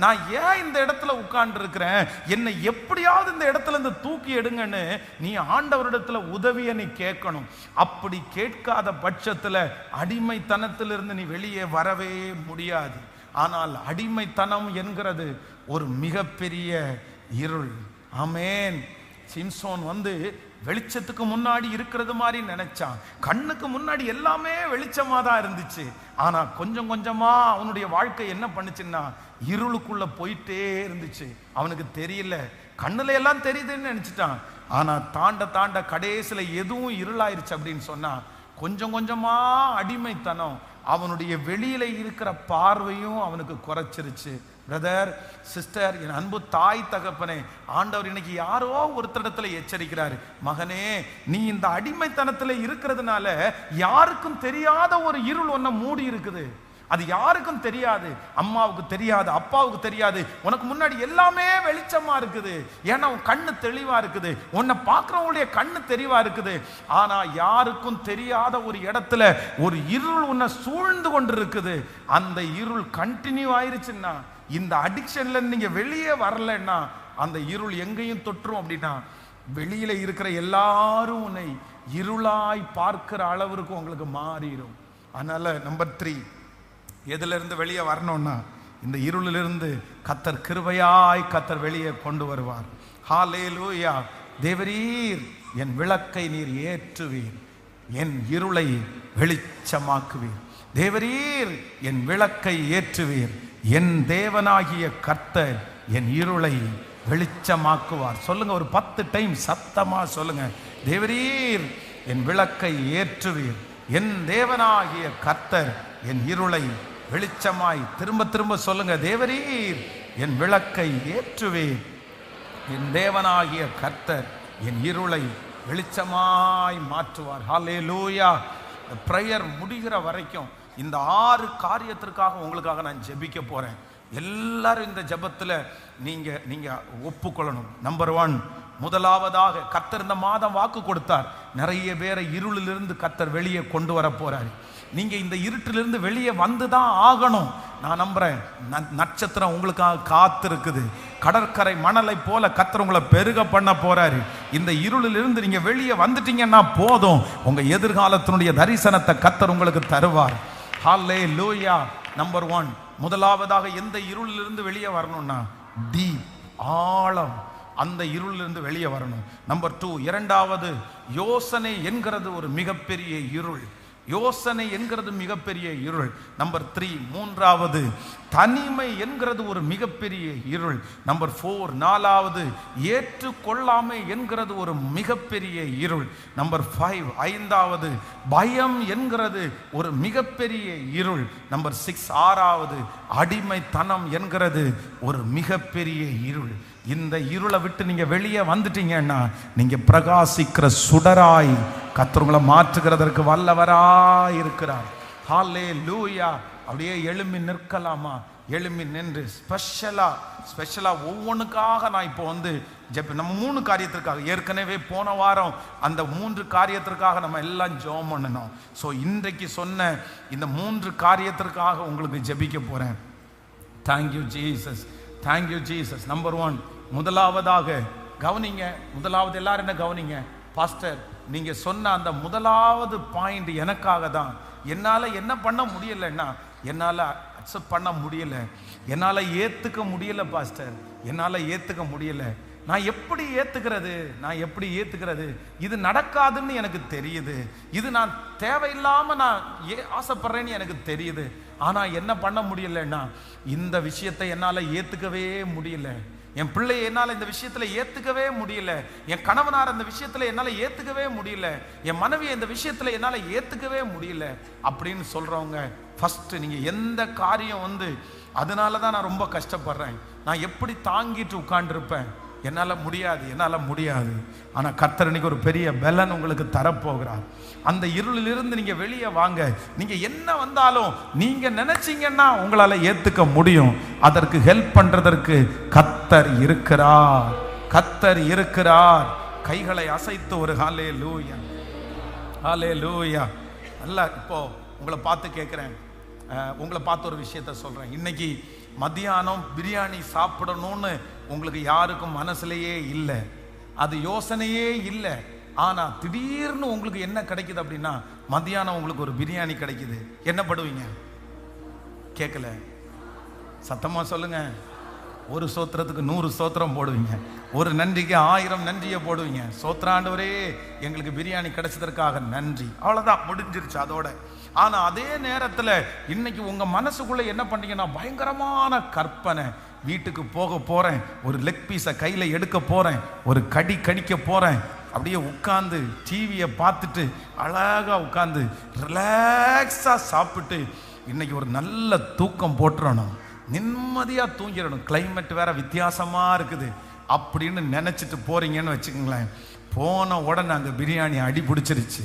நான் ஏன் இந்த இடத்துல உட்கார்ந்து இருக்கிறேன், என்னை எப்படியாவது இந்த இடத்துல இருந்து தூக்கி எடுங்கன்னு நீ ஆண்டவரிடத்துல உதவியை நீ கேட்கணும். அப்படி கேட்காத பட்சத்துல அடிமைத்தனத்திலிருந்து நீ வெளியே வரவே முடியாது. ஆனால் அடிமைத்தனம் என்கிறது ஒரு மிகப்பெரிய இருள். ஆமென். சிம்சோன் வெளிச்சத்துக்கு முன்னாடி இருக்கிறது மாதிரி நினைச்சான். கண்ணுக்கு முன்னாடி எல்லாமே வெளிச்சமா தான் இருந்துச்சு. ஆனா கொஞ்சம் கொஞ்சமா அவனுடைய வாழ்க்கை என்ன பண்ணுச்சுன்னா, இருளுக்குள்ள போயிட்டே இருந்துச்சு. அவனுக்கு தெரியல, கண்ணுல எல்லாம் தெரியுதுன்னு நினைச்சிட்டான். ஆனா தாண்ட தாண்ட கடைசியில எதுவும் இருளாயிருச்சு அப்படின்னு சொன்னா, கொஞ்சம் கொஞ்சமா அடிமைத்தனம் அவனுடைய வெளியில இருக்கிற பார்வையும் அவனுக்கு குறைச்சிருச்சு. பிரதர், சிஸ்டர், என் அன்பு தாய் தகப்பனே, ஆண்டவர் இன்னைக்கு யாரோ ஒருத்தரிடத்துல எச்சரிக்கிறாரு, மகனே நீ இந்த அடிமைத்தனத்துல இருக்கிறதுனால யாருக்கும் தெரியாத ஒரு இருள் ஒன்ன மூடி இருக்குது. அது யாருக்கும் தெரியாது, அம்மாவுக்கு தெரியாது, அப்பாவுக்கு தெரியாது. உனக்கு முன்னாடி எல்லாமே வெளிச்சமா இருக்குது. ஏன்னா உன் கண்ணு தெளிவா இருக்குது, உன்னை பார்க்கிறவங்களுடைய கண்ணு தெளிவா இருக்குது. ஆனா யாருக்கும் தெரியாத ஒரு இடத்துல ஒரு இருள் உன்னை சூழ்ந்து கொண்டு இருக்குது. அந்த இருள் கண்டினியூ ஆயிருச்சுன்னா, இந்த அடிக்ஷன்ல நீங்க வெளியே வரலன்னா அந்த இருள் எங்கேயும் தொற்றும். அப்படின்னா வெளியில இருக்கிற எல்லாரும் உன்னை இருளாய் பார்க்கிற அளவிற்கு உங்களுக்கு மாறிடும். அதனால நம்பர் 3, எதுல இருந்து வெளியே வரணும்னா இந்த இருளிலிருந்து கர்த்தர் கிருபையாய் கர்த்தர் வெளியே கொண்டு வருவார். ஹல்லேலூயா. தேவரீர் என் விளக்கை நீர் ஏற்றுவீர், என் இருளை வெளிச்சமாக்குவீர். தேவரீர் என் விளக்கை ஏற்றுவீர், என் தேவனாகிய கர்த்தர் என் இருளை வெளிச்சமாக்குவார். சொல்லுங்க, ஒரு 10 டைம் சத்தமா சொல்லுங்க. தேவரீர் என் விளக்கை ஏற்றுவீர், என் தேவனாகிய கர்த்தர் என் இருளை வெளிச்சமாய். திரும்ப திரும்ப சொல்லுங்க. தேவரீர் என் விளக்கை ஏற்றுவீர், என் தேவனாகிய கர்த்தர் என் இருளை வெளிச்சமாய் மாற்றுவார். ஹல்லேலூயா. பிரேயர் முடிகிற வரைக்கும் இந்த 6 காரியத்திற்காக உங்களுக்காக நான் ஜெபிக்க போறேன். எல்லாரும் இந்த ஜெபத்துல நீங்க ஒப்புக்கொள்ளணும். நம்பர் 1, முதலாவதாக கர்த்தர் இந்த மாதம் வாக்கு கொடுத்தார், நிறைய பேரை இருளிலிருந்து கர்த்தர் வெளியே கொண்டு வர போறாரு. நீங்க இந்த இருட்டிலிருந்து வெளியே வந்துதான் ஆகணும். நான் நம்புறேன், நட்சத்திரம் உங்களுக்காக காத்து இருக்குது. கடற்கரை மணலை போல கர்த்தர் உங்களை பெருக பண்ண போறாரு. இந்த இருளிலிருந்து நீங்க வெளியே வந்துட்டீங்கன்னா போதும், உங்க எதிர்காலத்தினுடைய தரிசனத்தை கர்த்தர் உங்களுக்கு தருவார். ஹல்லேலூயா. நம்பர் 1, முதலாவதாக எந்த இருளிலிருந்து வெளியே வரணும்னா டீப், ஆழம், அந்த இருளிலிருந்து வெளியே வரணும். நம்பர் 2, இரண்டாவது யோசனை என்கிறது ஒரு மிகப்பெரிய இருள். யோசனை என்கிறது மிகப்பெரிய இருள். நம்பர் 3, மூன்றாவது தனிமை என்கிறது ஒரு மிகப்பெரிய இருள். நம்பர் 4, நாலாவது ஏற்றுக்கொள்ளாமை என்கிறது ஒரு மிகப்பெரிய இருள். நம்பர் 5, ஐந்தாவது பயம் என்கிறது ஒரு மிகப்பெரிய இருள். நம்பர் 6, ஆறாவது அடிமைத்தனம் என்கிறது ஒரு மிகப்பெரிய இருள். இந்த இருளை விட்டு நீங்க வெளியே வந்துட்டீங்கன்னா நீங்க பிரகாசிக்கிற சுடராய் கர்த்தர் உங்களை மாற்றுகிறதற்கு வல்லவராய் இருக்கிறார். ஹல்லேலூயா. அப்படியே எழும்பி நிற்கலாமா? எழும்பி நின்று ஸ்பெஷலா ஒவ்வொன்றுக்காக நான் இப்போ நம்ம 3 காரியத்திற்காக, ஏற்கனவே போன வாரம் அந்த 3 காரியத்திற்காக நம்ம எல்லாம் ஜெபம் பண்ணணும். ஸோ இன்றைக்கு சொன்ன இந்த 3 காரியத்திற்காக உங்களுக்கு ஜெபிக்க போறேன். Thank you Jesus, thank you Jesus. Number 1, முதலாவதாக கவனிங்க. முதலாவது எல்லாரும் என்ன கவனிங்க? பாஸ்டர், நீங்க சொன்ன அந்த முதலாவது பாயிண்ட் எனக்காக தான். என்னால என்ன பண்ண முடியலன்னா, என்னால அக்செப்ட் பண்ண முடியல, என்னால ஏத்துக்க முடியல பாஸ்டர், என்னால ஏத்துக்க முடியல. நான் எப்படி ஏத்துக்கிறது? இது நடக்காதுன்னு எனக்கு தெரியுது, இது நான் தேவையில்லாம நான் ஆசைப்படுறேன்னு எனக்கு தெரியுது. ஆனா என்ன பண்ண முடியலன்னா, இந்த விஷயத்தை என்னால ஏத்துக்கவே முடியல, என் பிள்ளையை என்னால் இந்த விஷயத்துல ஏத்துக்கவே முடியல, என் கணவனார் இந்த விஷயத்துல என்னால ஏத்துக்கவே முடியல, என் மனைவியை இந்த விஷயத்துல என்னால ஏத்துக்கவே முடியல அப்படின்னு சொல்றவங்க, ஃபர்ஸ்ட் நீங்க எந்த காரியம் அதனாலதான் நான் ரொம்ப கஷ்டப்படுறேன், நான் எப்படி தாங்கிட்டு உட்கார்ந்துருப்பேன், என்னால முடியாது. ஆனா கர்த்தர் இன்னைக்கு ஒரு பெரிய பலன் உங்களுக்கு தரப்போகிறார். அந்த இருளிலிருந்து நீங்க வெளியே வாங்க. நீங்க என்ன வந்தாலும் நீங்க நினைச்சீங்கன்னா உங்களால ஏத்துக்க முடியும். அதற்கு ஹெல்ப் பண்றதற்கு கர்த்தர் இருக்கிறார். கைகளை அசைத்து ஒரு ஹல்லேலூயா, ஹல்லேலூயா. நல்லா இப்போ உங்களை பார்த்து கேட்கிறேன், உங்களை பார்த்து ஒரு விஷயத்த சொல்றேன். இன்னைக்கு மத்தியானம் பிரியாணி சாப்பிடணும்னு உங்களுக்கு யாருக்கும் மனசுலயே இல்லை, அது யோசனையே இல்லை. ஆனா திடீர்னு உங்களுக்கு என்ன கிடைக்குது அப்படின்னா, மத்தியானம் உங்களுக்கு ஒரு பிரியாணி கிடைக்குது, என்ன படுவீங்க? கேட்கல, சத்தமா சொல்லுங்க. ஒரு சோத்திரத்துக்கு 100 சோத்திரம் போடுவீங்க, ஒரு நன்றிக்கு 1000 நன்றியை போடுவீங்க. சோத்திராண்டவரே எங்களுக்கு பிரியாணி கிடைச்சதற்காக நன்றி, அவ்வளவுதான், முடிஞ்சிருச்சு அதோட. ஆனா அதே நேரத்துல இன்னைக்கு உங்க மனசுக்குள்ள என்ன பண்ணீங்கன்னா, பயங்கரமான கற்பனை. வீட்டுக்கு போக போறேன், ஒரு லெக் பீஸை கையில எடுக்க போறேன், ஒரு கடிக்க போறேன், அப்படியே உட்கார்ந்து டிவியை பார்த்துட்டு அழகா உட்கார்ந்து ரிலாக்ஸா சாப்பிட்டு இன்னைக்கு ஒரு நல்ல தூக்கம் போட்டுறணும், நிம்மதியா தூங்கிடணும். கிளைமேட் வேற வித்தியாசமா இருக்குது அப்படின்னு நினைச்சிட்டு போறீங்கன்னு வச்சுக்கோங்களேன். போன உடனே அங்கே பிரியாணி அடி பிடிச்சிருச்சு.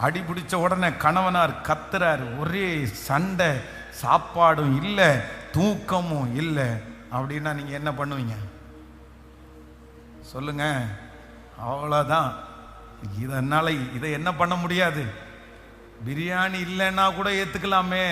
அடி பிடிச்ச உடனே கணவனார் கத்துறாரு, ஒரே சண்டை, சாப்பாடும் இல்லை தூக்கமும் இல்லை அப்படின்னா நீங்க என்ன பண்ணுவீங்க சொல்லுங்க? அவ்வளோதான். இதனால இதை என்ன பண்ண முடியாது. பிரியாணி இல்லைன்னா கூட ஏற்றுக்கலாமே.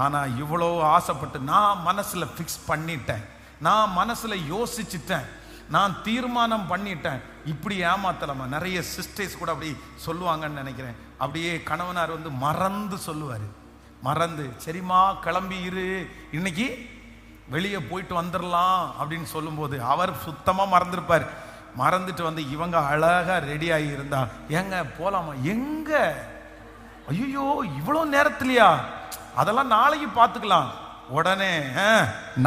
ஆனால் இவ்வளோ ஆசைப்பட்டு நான் மனசில் ஃபிக்ஸ் பண்ணிட்டேன், நான் மனசில் யோசிச்சுட்டேன், நான் தீர்மானம் பண்ணிட்டேன். இப்படி ஏமாத்தலாமா? நிறைய சிஸ்டர்ஸ் கூட அப்படி சொல்லுவாங்கன்னு நினைக்கிறேன். அப்படியே கணவனார் வந்து மறந்து சொல்லுவார், மறந்து சரிம்மா கிளம்பி இரு, இன்னைக்கு வெளியே போயிட்டு வந்துடலாம் அப்படின்னு சொல்லும்போது அவர் சுத்தமாக மறந்துருப்பார். மறந்துட்டு வந்து இவங்க அழகாக ரெடி ஆகி இருந்தா, ஏங்க போலாமா? எங்க? ஐயோ இவ்வளோ நேரத்துலையா? அதெல்லாம் நாளைக்கு பார்த்துக்கலாம். உடனே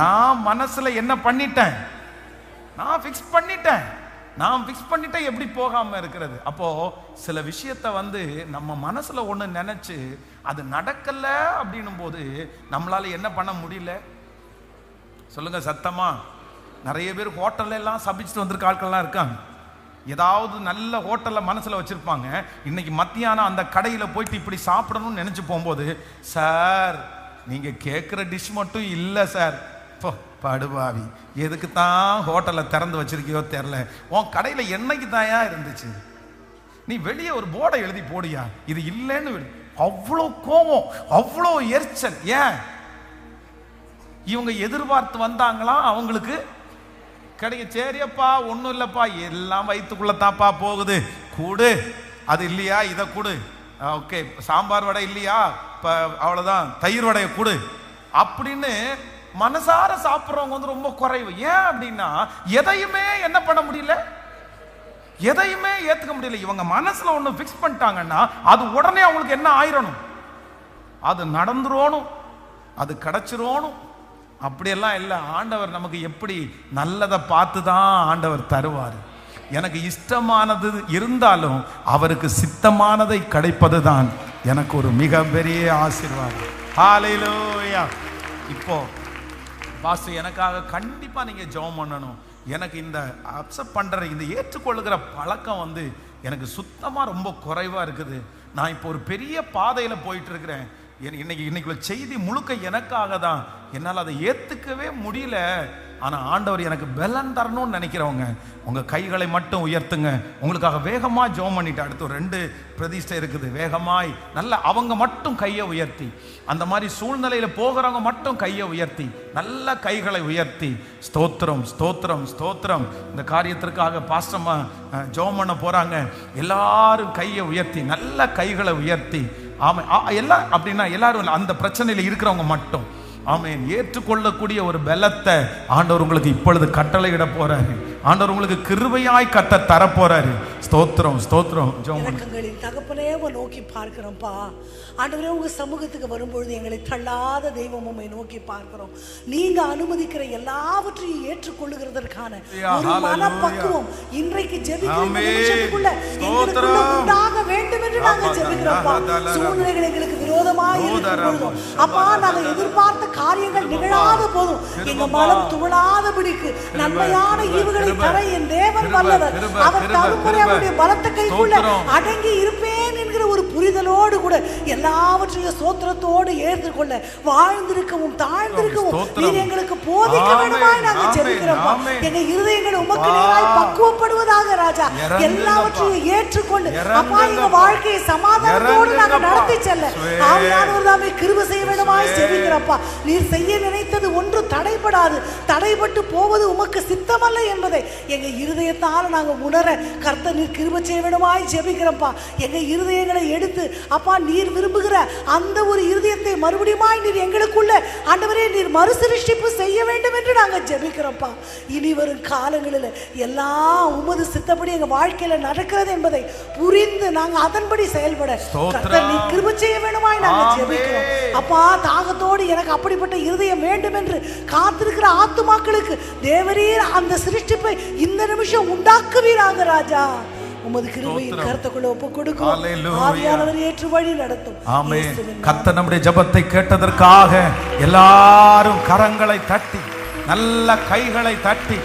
நான் மனசுல என்ன பண்ணிட்டேன், நான் ஃபிக்ஸ் பண்ணிட்டேன், நான் ஃபிக்ஸ் பண்ணிட்டேன். எப்படி போகாம இருக்கிறது? அப்போ சில விஷயத்த வந்து நம்ம மனசுல ஒண்ணு நினைச்சு அது நடக்கல அப்படின்னும் போது நம்மளால என்ன பண்ண முடியல சொல்லுங்க சத்தமா. நிறைய பேர் ஹோட்டல்ல எல்லாம் சபிச்சுட்டு வந்திருக்க ஆட்கள்லாம் இருக்காங்க. ஏதாவது நல்ல ஹோட்டல்ல மனசுல வச்சிருப்பாங்க. இன்னைக்கு மத்தியானம் அந்த கடையில போயிட்டு இப்படி சாப்பிடணும்னு நினைச்சு போகும்போது, சார் நீங்க கேட்குற டிஷ் மட்டும் இல்லை சார். இப்போ படுபாவி, எதுக்கு தான் ஹோட்டலை திறந்து வச்சிருக்கியோ தெரில, உன் கடையில் என்னைக்கு தாயா இருந்துச்சு? நீ வெளியே ஒரு போர்டை எழுதி போடியா, இது இல்லைன்னு. அவ்வளோ கோபம், அவ்வளோ எரிச்சல். ஏன்? இவங்க எதிர்பார்த்து வந்தாங்களா, அவங்களுக்கு கிடைக்க. சரியப்பா ஒன்றும் இல்லைப்பா, எல்லாம் வயிற்றுக்குள்ள தாப்பா போகுது, கூடு. அது இல்லையா, இதை கூடு. ஓகே, சாம்பார் வடை இல்லையா, இப்போ அவ்வளோதான், தயிர் வடையை கூடு அப்படின்னு மனசார சாப்பிட்றவங்க வந்து ரொம்ப குறைவு. ஏன் அப்படின்னா எதையுமே என்ன பண்ண முடியல, எதையுமே ஏற்றுக்க முடியல. இவங்க மனசுல ஒன்று ஃபிக்ஸ் பண்ணிட்டாங்கன்னா அது உடனே அவங்களுக்கு என்ன ஆயிரணும், அது நடந்துருவணும், அது கிடைச்சிருவணும். அப்படியெல்லாம் இல்லை. ஆண்டவர் நமக்கு எப்படி நல்லதை பார்த்து தான் ஆண்டவர் தருவார். எனக்கு இஷ்டமானது இருந்தாலும் அவருக்கு சித்தமானதை கிடைப்பது தான் எனக்கு ஒரு மிகப்பெரிய ஆசீர்வாதம். ஹல்லேலூயா. இப்போ பாஸ்டர் எனக்காக கண்டிப்பா நீங்க ஜெபம் பண்ணணும். எனக்கு இந்த அக்செப்ட் பண்ற, இந்த ஏற்றுக்கொள்ளுகிற பழக்கம் வந்து எனக்கு சுத்தமா ரொம்ப குறைவா இருக்குது. நான் இப்போ ஒரு பெரிய பாதையில போயிட்டு இருக்கிறேன். இன்னைக்குள்ள செய்தி முழுக்க எனக்காக தான். என்னால் அதை ஏற்றுக்கவே முடியல. ஆனால் ஆண்டவர் எனக்கு பலன் தரணும்னு நினைக்கிறவங்க உங்கள் கைகளை மட்டும் உயர்த்துங்க. உங்களுக்காக வேகமாக ஜெபம் பண்ணிட்டு அடுத்து ஒரு 2 பிரதிஷ்டை இருக்குது. வேகமாய் நல்ல அவங்க மட்டும் கையை உயர்த்தி, அந்த மாதிரி சூழ்நிலையில் போகிறவங்க மட்டும் கையை உயர்த்தி, நல்ல கைகளை உயர்த்தி ஸ்தோத்திரம் ஸ்தோத்திரம் ஸ்தோத்திரம். இந்த காரியத்திற்காக பாஸ்டம்மா ஜெபம் பண்ண போகிறாங்க. எல்லாரும் கையை உயர்த்தி, நல்ல கைகளை உயர்த்தி. ஆமாம், எல்லாம் அப்படின்னா எல்லாரும் அந்த பிரச்சனையில் இருக்கிறவங்க மட்டும் ஆமென் ஏற்றுக்கொள்ளக்கூடிய ஒரு பலத்தை ஆண்டவர் உங்களுக்கு இப்பொழுது கட்டளையிட போறாரு. ஆண்டவர் உங்களுக்கு கிருபையாய் கத்த தர போறாரு. ஸ்தோத்திரம் ஸ்தோத்திரம். எங்களின் தகப்பனே நோக்கி பார்க்கிறோம்ப்பா. ஆண்டவரே உங்க சமூகத்துக்கு வரும்பொழுது எங்களை தள்ளாத தெய்வம் உம்மை நோக்கி பார்க்கிறோம். நீங்க அனுமதிக்கிற எல்லாவற்றையும் ஏற்றுக்கொள்ளுகிறதற்கான ஒரு மனப்பக்குவம் இன்றைக்கு ஜெபிக்கிற நிமிஷத்துக்குள்ள எங்களுக்குள்ள உண்டாக வேண்டும் என்று நாங்கள் ஜெபிக்கிறோம்ப்பா. சூழ்நிலைகள் எங்களுக்கு விரோதமாக இருக்கும் அப்பா, நாங்கள் எதிர்பார்த்த காரியங்கள் நிகழாத போதும் எங்க மனம் துவளாதபடிக்கு நன்மையான ஈவுகளை தர என் தேவன் வல்லவர். அவர் தகுமுறை அவருடைய பலத்த கைக்குள்ள அடங்கி இருப்பேன் என்கிற ஒரு புரிதலோடு கூட எல்லாவற்றையும் ஸ்தோத்திரத்தோடு ஏற்றுக்கொள்ள வாழ்ந்திருக்கவும் தாழ்ந்திருக்கவும் நீர் எங்களுக்கு போதிக்க வேண்டுமாய் நாங்கள் ஜெபிக்கிறோம். எங்க இருதயங்கள் உமக்கு நேராய் பக்குவப்படுவதாக ராஜா. எல்லாவற்றையும் ஏற்றுக்கொண்டு அப்பா எங்க வாழ்க்கையை சமாதானத்தோடு நாங்கள் நடத்தி செல்ல ஆவியானவர் தாமே கிருபை செய்ய வேண்டுமாய் ஜெபிக்கிறப்பா. நீர் செய்ய நினைத்தது ஒன்று தடைபடாது, தடைபட்டு போவது உமக்கு சித்தமல்ல என்பதை எங்க இருதயத்தால் நாங்கள் உணர கர்த்தர் நீர் கிருபை செய்ய வேண்டுமாய் ஜெபிக்கிறப்பா. எங்க இருதயங்களை எடுத்து அப்பா நீர் விரும்புகிற அந்த ஒரு இருதயத்தை மறுபடியுமாய் நீர் எங்களுக்குள்ள ஆண்டவரே நீர் மறுசிருஷ்டிப்பு செய்ய வேண்டும் என்று நாங்கள் ஜெபிக்கிறோம்ப்பா. இனி வரும் காலங்களில் எல்லாம் உமது சித்தப்படி எங்க வாழ்க்கையில நடக்கிறது என்பதை புரிந்து நாங்கள் அதன்படி செயல்பட கர்த்தர் நீர் கிருபை செய்ய வேண்டுமாய் நாங்கள் ஜெபிக்கிறோம். அப்பா தாகத்தோடு எனக்கு அப்படிப்பட்ட இருதயம் வேண்டும் என்று காத்திருக்கிற ஆத்துமாக்களுக்கு தேவரீர் அந்த சிருஷ்டிப்பை இந்த நிமிஷம் உண்டாக்குவீராக ராஜா. உமது கிருபையின் ஸ்தோத்திரம். கருத்துக்குள்ள ஒப்பு கொடுக்கும். ஹல்லேலூயா. ஆவியானவர் ஏற்று வழி நடத்தும். ஆமென். இயேசுவின் கர்த்தர் நம்முடைய ஜெபத்தை கேட்டதற்காக எல்லாரும் கரங்களை தட்டி, நல்ல கைகளை தட்டி,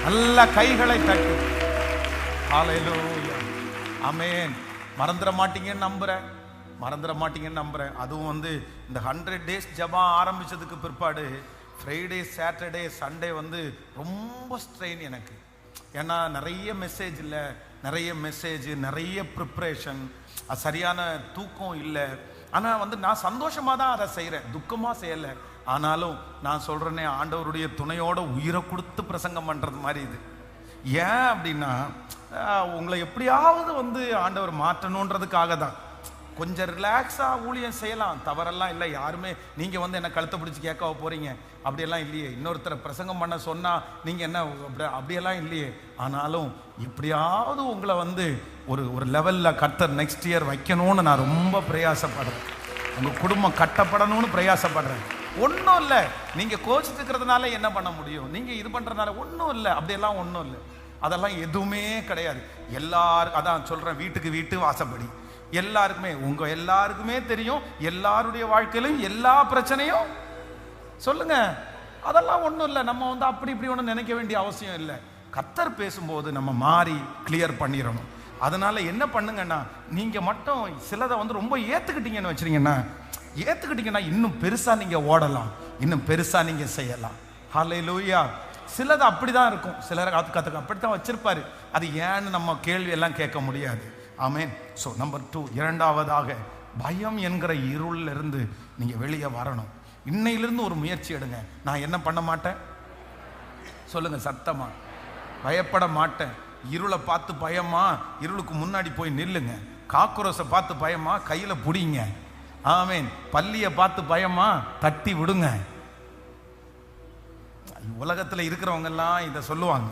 நல்ல கைகளை தட்டி. ஹல்லேலூயா. ஆமென். மறந்துட மாட்டீங்கன்னு நம்புறேன், மறந்துட மாட்டீங்கன்னு நம்புறேன். அதுவும் வந்து இந்த 100 days ஜெபம் ஆரம்பிச்சதுக்கு பிற்பாடு ஃப்ரைடே, சாட்டர்டே, சண்டே வந்து ரொம்ப ஸ்ட்ரெயின் எனக்கு. ஏன்னா நிறைய மெசேஜ் இல்லை, நிறைய மெசேஜ், நிறைய ப்ரிப்ரேஷன், சரியான தூக்கம் இல்லை. ஆனால் வந்து நான் சந்தோஷமாக தான் அதை செய்கிறேன், துக்கமாக செய்யலை. ஆனாலும் நான் சொல்கிறேனே, ஆண்டவருடைய துணையோட உயிரை கொடுத்து பிரசங்கம் பண்ணுறது மாதிரி இது. ஏன் அப்படின்னா உங்களை எப்படியாவது வந்து ஆண்டவர் மாற்றணுன்றதுக்காக தான். கொஞ்சம் ரிலாக்ஸாக ஊழியம் செய்யலாம், தவறெல்லாம் இல்லை. யாருமே நீங்கள் வந்து என்ன கழுத்தை பிடிச்சி கேட்க போகிறீங்க அப்படியெல்லாம் இல்லையே. இன்னொருத்தரை பிரசங்கம் பண்ண சொன்னால் நீங்கள் என்ன அப்படியெல்லாம் இல்லையே. ஆனாலும் எப்படியாவது உங்களை வந்து ஒரு லெவலில் கர்த்தர் நெக்ஸ்ட் இயர் வைக்கணும்னு நான் ரொம்ப பிரயாசப்படுறேன். உங்கள் குடும்பம் கட்டப்படணும்னு பிரயாசப்படுறேன். ஒன்றும் இல்லை, நீங்கள் கோச்சிட்டு இருக்கிறதுனால என்ன பண்ண முடியும், நீங்கள் இது பண்ணுறதுனால ஒன்றும் இல்லை, அப்படியெல்லாம் ஒன்றும் இல்லை. அதெல்லாம் எதுவுமே கிடையாது. எல்லாருக்கும் அதான் சொல்கிறேன், வீட்டுக்கு வீட்டு வாசப்படி. எல்லாருக்குமே, உங்க எல்லாருக்குமே தெரியும், எல்லாருடைய வாழ்க்கையிலும் எல்லா பிரச்சனையும் சொல்லுங்க. அதெல்லாம் ஒன்றும் இல்லை. நம்ம வந்து அப்படி இப்படி ஒன்றும் நினைக்க வேண்டிய அவசியம் இல்லை. கர்த்தர் பேசும்போது நம்ம மாறி கிளியர் பண்ணிடணும். அதனால என்ன பண்ணுங்கன்னா, நீங்க மட்டும் சிலதை வந்து ரொம்ப ஏத்துக்கிட்டீங்கன்னு வச்சுட்டீங்கன்னா இன்னும் பெருசா நீங்க ஓடலாம், இன்னும் பெருசா நீங்க செய்யலாம். ஹல்லேலூயா. சிலது அப்படிதான் இருக்கும், சிலர் அப்படித்தான் வச்சிருப்பாரு. அது ஏன்னு நம்ம கேள்வி எல்லாம் கேட்க முடியாது. ஆமென். ஸோ நம்பர் 2, இரண்டாவதாக பயம் என்கிற இருளில் இருந்து நீங்கள் வெளியே வரணும். இன்னையிலிருந்து ஒரு முயற்சி எடுங்க. நான் என்ன பண்ண மாட்டேன் சொல்லுங்க சத்தமா, பயப்பட மாட்டேன். இருளை பார்த்து பயமா, இருளுக்கு முன்னாடி போய் நில்லுங்க. காக்குரோஸை பார்த்து பயமா, கையில் பிடிங்க. ஆமென். பல்லியை பார்த்து பயமா, தட்டி விடுங்க. உலகத்தில் இருக்கிறவங்க எல்லாம் இதை சொல்லுவாங்க.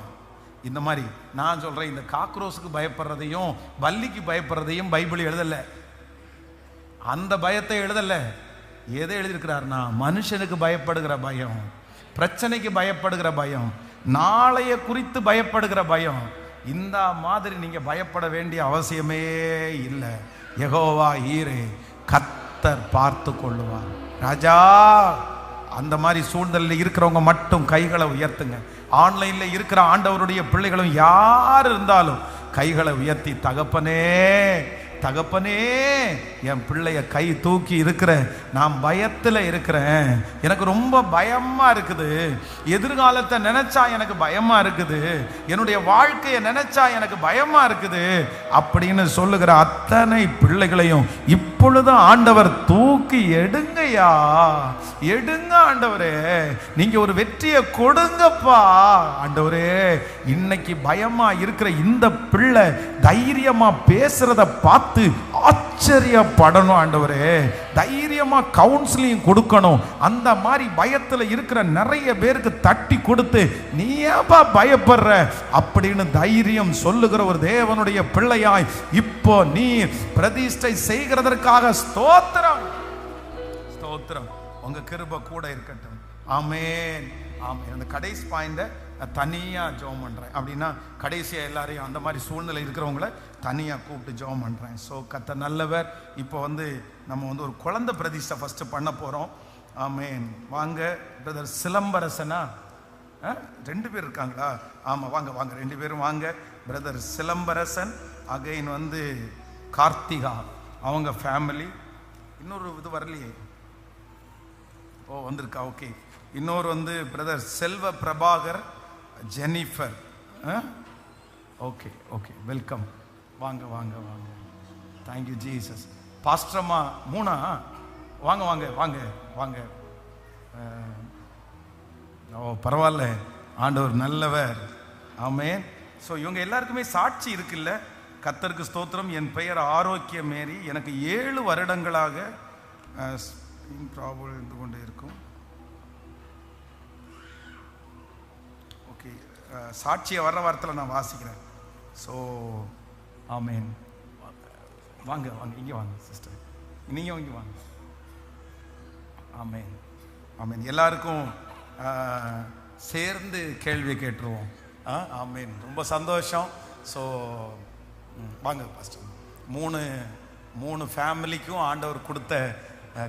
இந்த மாதிரி நான் சொல்றேன், இந்த காக்ரோஸுக்கு பயப்படுறதையும் பல்லிக்கு பயப்படுறதையும் பைபிள் எழுதல. அந்த பயத்தை எழுதல. எதை எழுதியிருக்கிறார்னா, மனுஷனுக்கு பயப்படுகிற பயம், பிரச்சனைக்கு பயப்படுகிற பயம், நாளைய குறித்து பயப்படுகிற பயம். இந்த மாதிரி நீங்க பயப்பட வேண்டிய அவசியமே இல்லை. யெகோவா ஈரே, கர்த்தர் பார்த்து கொள்ளுவார். ராஜா, அந்த மாதிரி சூழ்நிலையில் இருக்கிறவங்க மட்டும் கைகளை உயர்த்துங்க. ஆன்லைன்ல இருக்கிற ஆண்டவருடைய பிள்ளைகளும் யார் இருந்தாலும் கைகளை உயர்த்தி, தகப்பனே தகப்பனே, என் பிள்ளைய கை தூக்கி இருக்கிற, நான் பயத்தில் இருக்கிறேன், எனக்கு ரொம்ப பயமா இருக்குது, எதிர்காலத்தை நினைச்சா எனக்கு பயமா இருக்குது, என்னுடைய வாழ்க்கையை நினைச்சா எனக்கு பயமா இருக்குது அப்படின்னு சொல்லுகிற அத்தனை பிள்ளைகளையும் இப்பொழுது ஆண்டவர் தூக்கி எடுங்கய்யா, எடுங்க ஆண்டவரே, நீங்க ஒரு வெற்றியை கொடுங்கப்பா ஆண்டவரே. இன்னைக்கு பயமா இருக்கிற இந்த பிள்ளை தைரியமா பேசுறத பார்த்து ஆச்சரியப்படணும் ஆண்டவரே. தைரியமா கவுன்சிலிங் கொடுக்கணும். அந்த மாதிரி பயத்துல இருக்கிற நிறைய பேருக்கு தட்டி கொடுத்து, நீ ஏன்பா பயப்படுற அப்படின்னு தைரியம் சொல்லுகிற ஒரு தேவனுடைய பிள்ளையாய் இப்போ நீ பிரதிஷ்டை செய்கிறதற்காக ஸ்தோத்திரம், ஸ்தோத்திரம். உங்க கிருபை கூட இருக்கட்டும். ஆமென், ஆமென். அந்த கடைசி பாயிண்ட தனியாக ஜெபம் பண்ணுறேன். அப்படின்னா கடைசியாக எல்லாரையும் அந்த மாதிரி சூழ்நிலை இருக்கிறவங்கள தனியாக கூப்பிட்டு ஜெபம் பண்ணுறேன். ஸோ கர்த்தர் நல்லவர். இப்போ வந்து நம்ம வந்து ஒரு குழந்தை பிரதிஷ்டை ஃபஸ்ட்டு பண்ண போகிறோம். ஆமென். வாங்க பிரதர் சிலம்பரசனா, 2 பேர் இருக்காங்களா? ஆமாம், வாங்க வாங்க 2 பேரும் வாங்க. பிரதர் சிலம்பரசன், அகைன் வந்து கார்த்திகா, அவங்க ஃபேமிலி. இன்னொரு இது வரலையே, ஓ வந்திருக்கா, ஓகே. இன்னொரு வந்து பிரதர் செல்வ Prabhakar, Jennifer. Okay okay, welcome. வாங்க வாங்க வாங்க. Thank you Jesus. பாஸ்டர்மா 3, வாங்க வாங்க வாங்க வாங்க. ஓ பரவாயில்ல, ஆண்டவர் நல்லவர். ஆமென். ஸோ இவங்க எல்லாருக்குமே சாட்சி இருக்குல்ல. கர்த்தருக்கு ஸ்தோத்திரம். என் பெயர் ஆரோக்கிய மேரி, எனக்கு 7 வருடங்களாக ப்ராப்ளம் இருந்து கொண்டு இருக்கும். ஓகே, சாட்சியை வர்ற வாரத்தில் நான் வாசிக்கிறேன். ஸோ ஆமென். வாங்க வாங்க, இங்கே வாங்க சிஸ்டர், நீங்கள் இங்கே வாங்க. ஆமென், ஆமென். எல்லாருக்கும் சேர்ந்து கேள்வி கேட்டுருவோம். ஆமென். ரொம்ப சந்தோஷம். ஸோ வாங்க பாஸ்டர். மூணு ஃபேமிலிக்கும் ஆண்டவர் கொடுத்த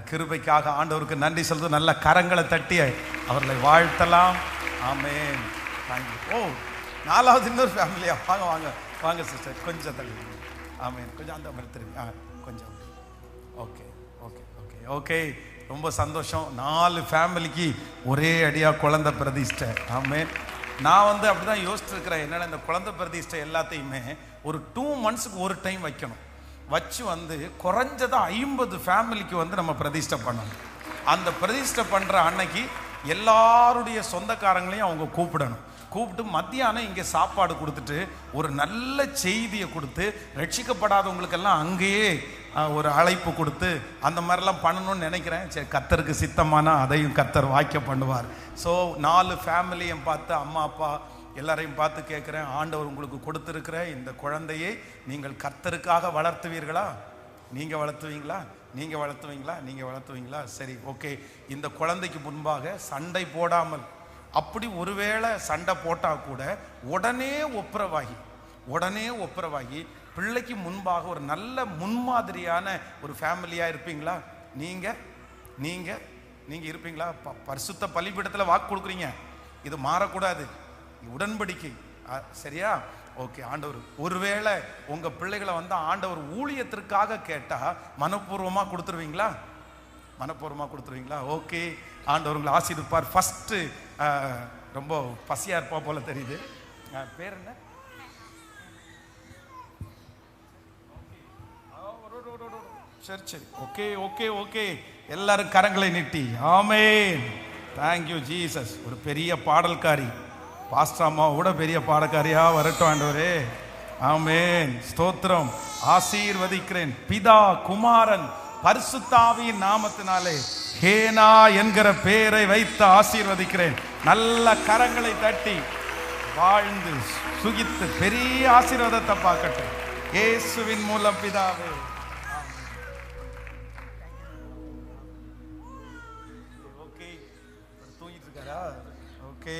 கிருபைக்காக ஆண்டவருக்கு நன்றி சொல்றது. நல்ல கரங்களை தட்டி அவர்களை வாழ்த்தலாம். ஆமென். தேங்க்யூ. ஓ, 4வது இன்னொரு ஃபேமிலியா? வாங்க வாங்க வாங்க சிஸ்டர், கொஞ்சம் தள்ளி. ஆமென். கொஞ்சம் அந்த மாதிரி திரும்பி கொஞ்சம். ஓகே ஓகே ஓகே ஓகே, ரொம்ப சந்தோஷம். 4 ஃபேமிலிக்கு ஒரே அடியா குழந்தை பிரதிஷ்டை. ஆமென். நான் அப்படிதான் யோசிச்சு இருக்கிறேன், என்னன்னா இந்த குழந்தை பிரதிஷ்டை எல்லாத்தையுமே ஒரு 2 monthsக்கு ஒரு டைம் வைக்கணும். வச்சு குறைஞ்சதா 50 ஃபேமிலிக்கு நம்ம பிரதிஷ்டை பண்ணணும். அந்த பிரதிஷ்டை பண்ற அன்னைக்கு எல்லாருடைய சொந்தக்காரங்களையும் அவங்க கூப்பிட்டு மத்தியானம் இங்கே சாப்பாடு கொடுத்துட்டு ஒரு நல்ல செய்தியை கொடுத்து ரட்சிக்கப்படாதவங்களுக்கெல்லாம் அங்கேயே ஒரு அழைப்பு கொடுத்து அந்த மாதிரிலாம் பண்ணணும்னு நினைக்கிறேன். சரி, கர்த்தருக்கு சித்தமானா அதையும் கர்த்தர் வாய்க்க பண்ணுவார். ஸோ 4 ஃபேமிலியும் பார்த்து, அம்மா அப்பா எல்லாரையும் பார்த்து கேட்குறேன், ஆண்டவர் உங்களுக்கு கொடுத்துருக்கிற இந்த குழந்தையை நீங்கள் கர்த்தருக்காக வளர்த்துவீர்களா? நீங்கள் வளர்த்துவீங்களா? சரி, ஓகே. இந்த குழந்தைக்கு முன்பாக சண்டை போடாமல், அப்படி ஒருவேளை சண்டை போட்டால் கூட உடனே ஒப்புரவாகி பிள்ளைக்கு முன்பாக ஒரு நல்ல முன்மாதிரியான ஒரு ஃபேமிலியாக இருப்பீங்களா? நீங்கள் இருப்பீங்களா? பரிசுத்த பலிபீடத்தில் வாக்கு கொடுக்குறீங்க, இது மாறக்கூடாது, உடன்படிக்கை. சரியா? ஓகே. ஆண்டவர் ஒருவேளை உங்க பிள்ளைகளை ஆண்டவர் ஊழியத்திற்காக கேட்டா மனப்பூர்வமா கொடுத்துருவீங்களா? ஓகே. ஆண்டவர் உங்களை ஆசீர்வதிப்பார். ஃபர்ஸ்ட் ரொம்ப பசியா இருப்பா போல தெரியுது. பேர் என்ன? சரி. ஓகே. எல்லாரும் கரங்களை நீட்டி ஆமென். Thank you Jesus. ஒரு பெரிய பாடல்காரி, பாஸ்டர் அம்மாவோட பெரிய பாடக்காரியா வரட்டும் ஆண்டவரே. ஆமென். ஸ்தோத்திரம். ஆசீர்வதிக்கிறேன் பிதா குமாரன் பரிசுத்தாவியின் நாமத்தினாலே ஹேனா என்கிற பெயரை வைத்து ஆசீர்வதிக்கிறேன். நல்ல கரங்களை தட்டி வாழ்ந்து சுகித்து பெரிய ஆசீர்வாதத்தை பார்க்கட்டும் இயேசுவின் மூலம் பிதாவே. ஓகே, தூங்கிட்டு இருக்காரா? ஓகே.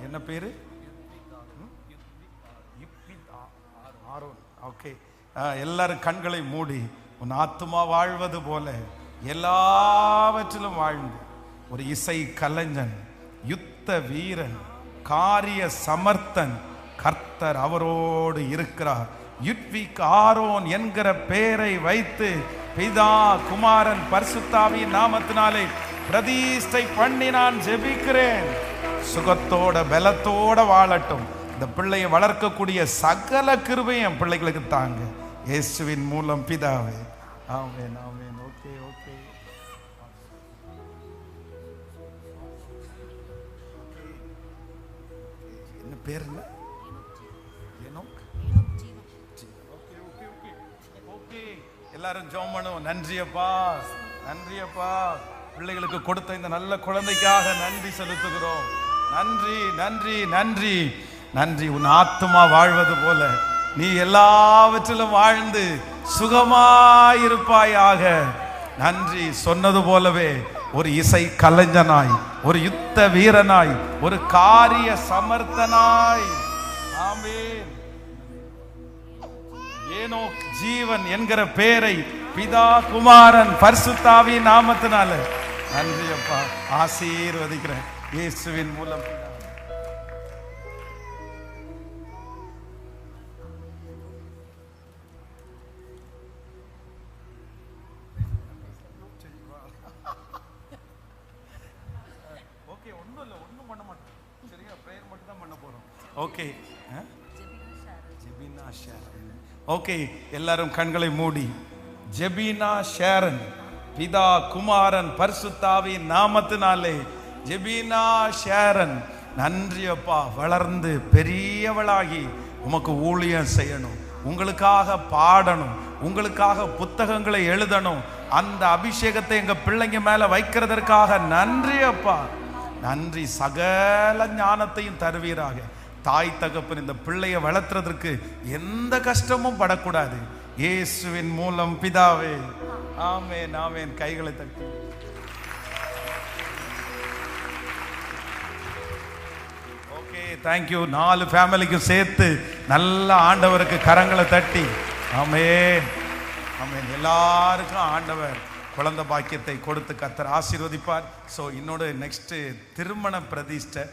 என்ன பேரு? ஓகே. எல்லாரும் கண்களை மூடி, உன் ஆத்துமா வாழ்வது போல எல்லாவற்றிலும் வாழ்ந்து ஒரு இசை கலைஞன், யுத்த வீரன், காரிய சமர்த்தன், கர்த்தர் அவரோடு இருக்கிறார். யுத்விக் ஆரோன் என்கிற பெயரை வைத்து பிதா குமாரன் பரிசுத்தாவியின் நாமத்தினாலே பிரதிஷ்டை பண்ணி நான் ஜெபிக்கிறேன். சுகத்தோட பலத்தோட வாழட்டும். இந்த பிள்ளையை வளர்க்கக்கூடிய சகல கிருபையும் என் பிள்ளைகளுக்கு தாங்க இயேசுவின் மூலம் பிதாவே. ஆமென். ஓகே. என்ன பேர்? என்ன? ஓகே. எல்லாரும் ஜெபம் பண்ணுவோம். நன்றி அப்பா, பிள்ளைகளுக்கு கொடுத்த இந்த நல்ல குழந்தைக்காக நன்றி செலுத்துகிறோம். நன்றி. உன் ஆத்துமா வாழ்வது போல நீ எல்லாவற்றிலும் வாழ்ந்து சுகமாயிருப்பாயாக. நன்றி. சொன்னது போலவே ஒரு இசை கலைஞனாய், ஒரு யுத்த வீரனாய், ஒரு காரிய சமர்த்தனாய். ஆமென். ஏனோக் ஜீவன் என்கிற பெயரை பிதா குமாரன் பரிசுத்தாவியின் நாமத்தினால நன்றி அப்பா, ஆசீர்வதிக்கிறேன் இயேசுவின் மூலம். ஓகே, ஒன்றும் பண்ண மாட்டோம். சரியா? பிரேயர் மட்டும் தான் பண்ண போறோம். ஓகே. ஜெபினா ஷேரன். ஓகே, எல்லாரும் கண்களை மூடி. ஜெபினா ஷேரன் பிதா குமாரன் பரிசுத்தாவின் நாமத்தினாலே ஜெபினா ஷேரன், நன்றி அப்பா. வளர்ந்து பெரியவளாகி உமக்கு ஊழியம் செய்யணும், உங்களுக்காக பாடணும், உங்களுக்காக புத்தகங்களை எழுதணும். அந்த அபிஷேகத்தை எங்க பிள்ளைங்க மேல வைக்கிறதற்காக நன்றி அப்பா. நன்றி. சகல ஞானத்தையும் தருவீராக. தாய் தகப்பன் இந்த பிள்ளையை வளர்த்துறதற்கு எந்த கஷ்டமும் படக்கூடாது இயேசுவின் மூலம் பிதாவே. ஆமென். கைகளை தட்டி. Okay, thank you. 4 ஃபேமிலிக்கும் சேர்த்து நல்ல ஆண்டவருக்கு கரங்களை தட்டி ஆமென் ஆமென். எல்லாருக்கும் ஆண்டவர் குழந்தை பாக்கியத்தை கொடுத்து கர்த்தர் ஆசீர்வதிப்பார். ஸோ இன்னொரு நெக்ஸ்ட் திருமண பிரதிஷ்டை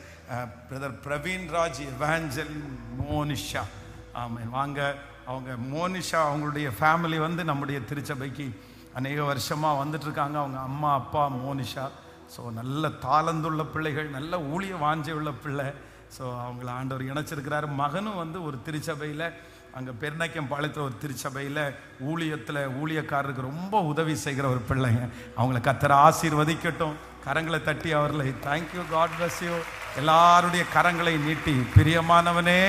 பிரதர் பிரவீன்ராஜ் எவாஞ்சல் மோனிஷா. ஆமாம், வாங்க. அவங்க மோனிஷா அவங்களுடைய ஃபேமிலி வந்து நம்முடைய திருச்சபைக்கு அநேக வருஷமாக வந்துட்டுருக்காங்க. அவங்க அம்மா அப்பா மோனிஷா. ஸோ நல்ல தாளந்துள்ள பிள்ளைகள், நல்ல ஊழிய வாஞ்சை உள்ள பிள்ளை. ஸோ அவங்கள ஆண்டவர் இணைச்சிருக்கிறாரு. மகனும் வந்து ஒரு திருச்சபையில், அங்கே பெருநக்கம் பாளையத்தில் ஒரு திருச்சபையில் ஊழியக்காரருக்கு ரொம்ப உதவி செய்கிற ஒரு பிள்ளைங்க. அவங்கள கர்த்தர் ஆசீர்வதிக்கட்டும். கரங்களை தட்டி அவர்களை தேங்க்யூ, காட் பிளஸ் யூ. எல்லாருடைய கரங்களை நீட்டி, பிரியமானவனே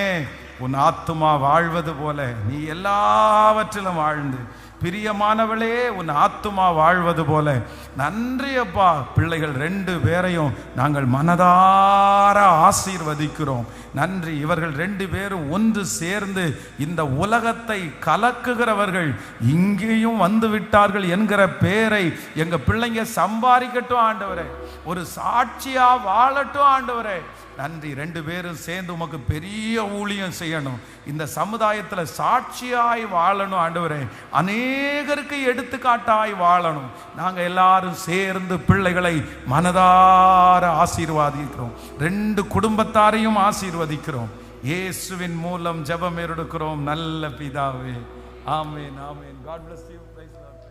உன் ஆத்துமா வாழ்வது போல நீ எல்லாவற்றிலும் வாழ்ந்து, பிரியமானவளே உன் ஆத்துமா வாழ்வது போல. நன்றி அப்பா. பிள்ளைகள் 2 பேரையும் நாங்கள் மனதார ஆசீர்வதிக்கிறோம். நன்றி. இவர்கள் 2 பேரும் ஒன்று சேர்ந்து இந்த உலகத்தை கலக்குகிறவர்கள் இங்கேயும் வந்து விட்டார்கள் என்கிற பேரை எங்க பிள்ளைங்க சம்பாதிக்கட்டும் ஆண்டவரே. ஒரு சாட்சியா வாழட்டும் ஆண்டவரே. நன்றி. 2 பேரும் சேர்ந்து உமக்கு பெரிய ஊழியம் செய்யணும். இந்த சமுதாயத்தில் சாட்சியாய் வாழணும் ஆண்டவரே. அநேகருக்கு எடுத்துக்காட்டாய் வாழணும். நாங்கள் எல்லாரும் சேர்ந்து பிள்ளைகளை மனதார ஆசீர்வாதிக்கிறோம். 2 குடும்பத்தாரையும் ஆசீர்வதிக்கிறோம். இயேசுவின் மூலம் ஜெபம் எடுக்கிறோம் நல்ல பிதாவே. ஆமென் ஆமென். God bless you. Praise the Lord.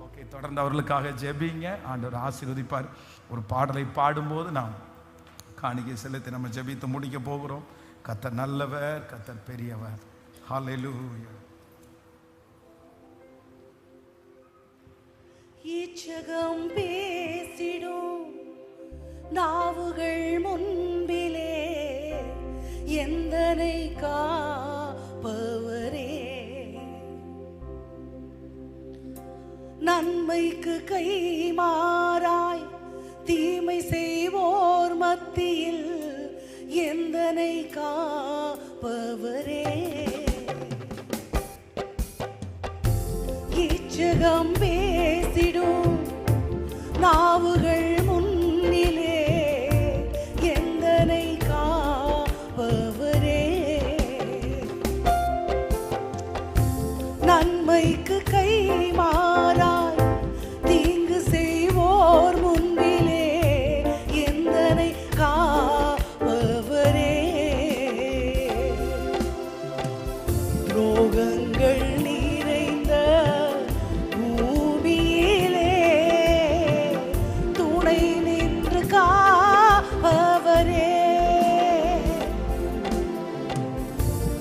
Okay, தொடர்ந்து அவர்களுக்காக ஜெபிங்க. ஆண்டவர் ஆசீர்வதிப்பார். ஒரு பாடலை பாடும்போது நாம் காணிக்கை செலுத்தி நம்ம ஜெபித்து முடிக்க போகிறோம். கர்த்தர் நல்லவர், கர்த்தர் பெரியவர். ஹல்லேலூயா. இச்சகம் பேசிடும் நாவுகள் முன்பிலே எந்தனை காப்பவரே, நன்மைக்கு கை மாறாய் தீமை செய்வோர் மத்தியில் எந்தனை காப்பவரே, இச்சகம் பேசிடும் நாவுகள் முன்னிலே எந்தனை காப்பவரே, நன்மைக்கு கை மாறாய் தீங்கு செய்வோர் முன்பிலே எந்தனை காப்பவரே, ரோகங்கள் நிறைந்த பூமியிலே துணை நின்று காப்பவரே,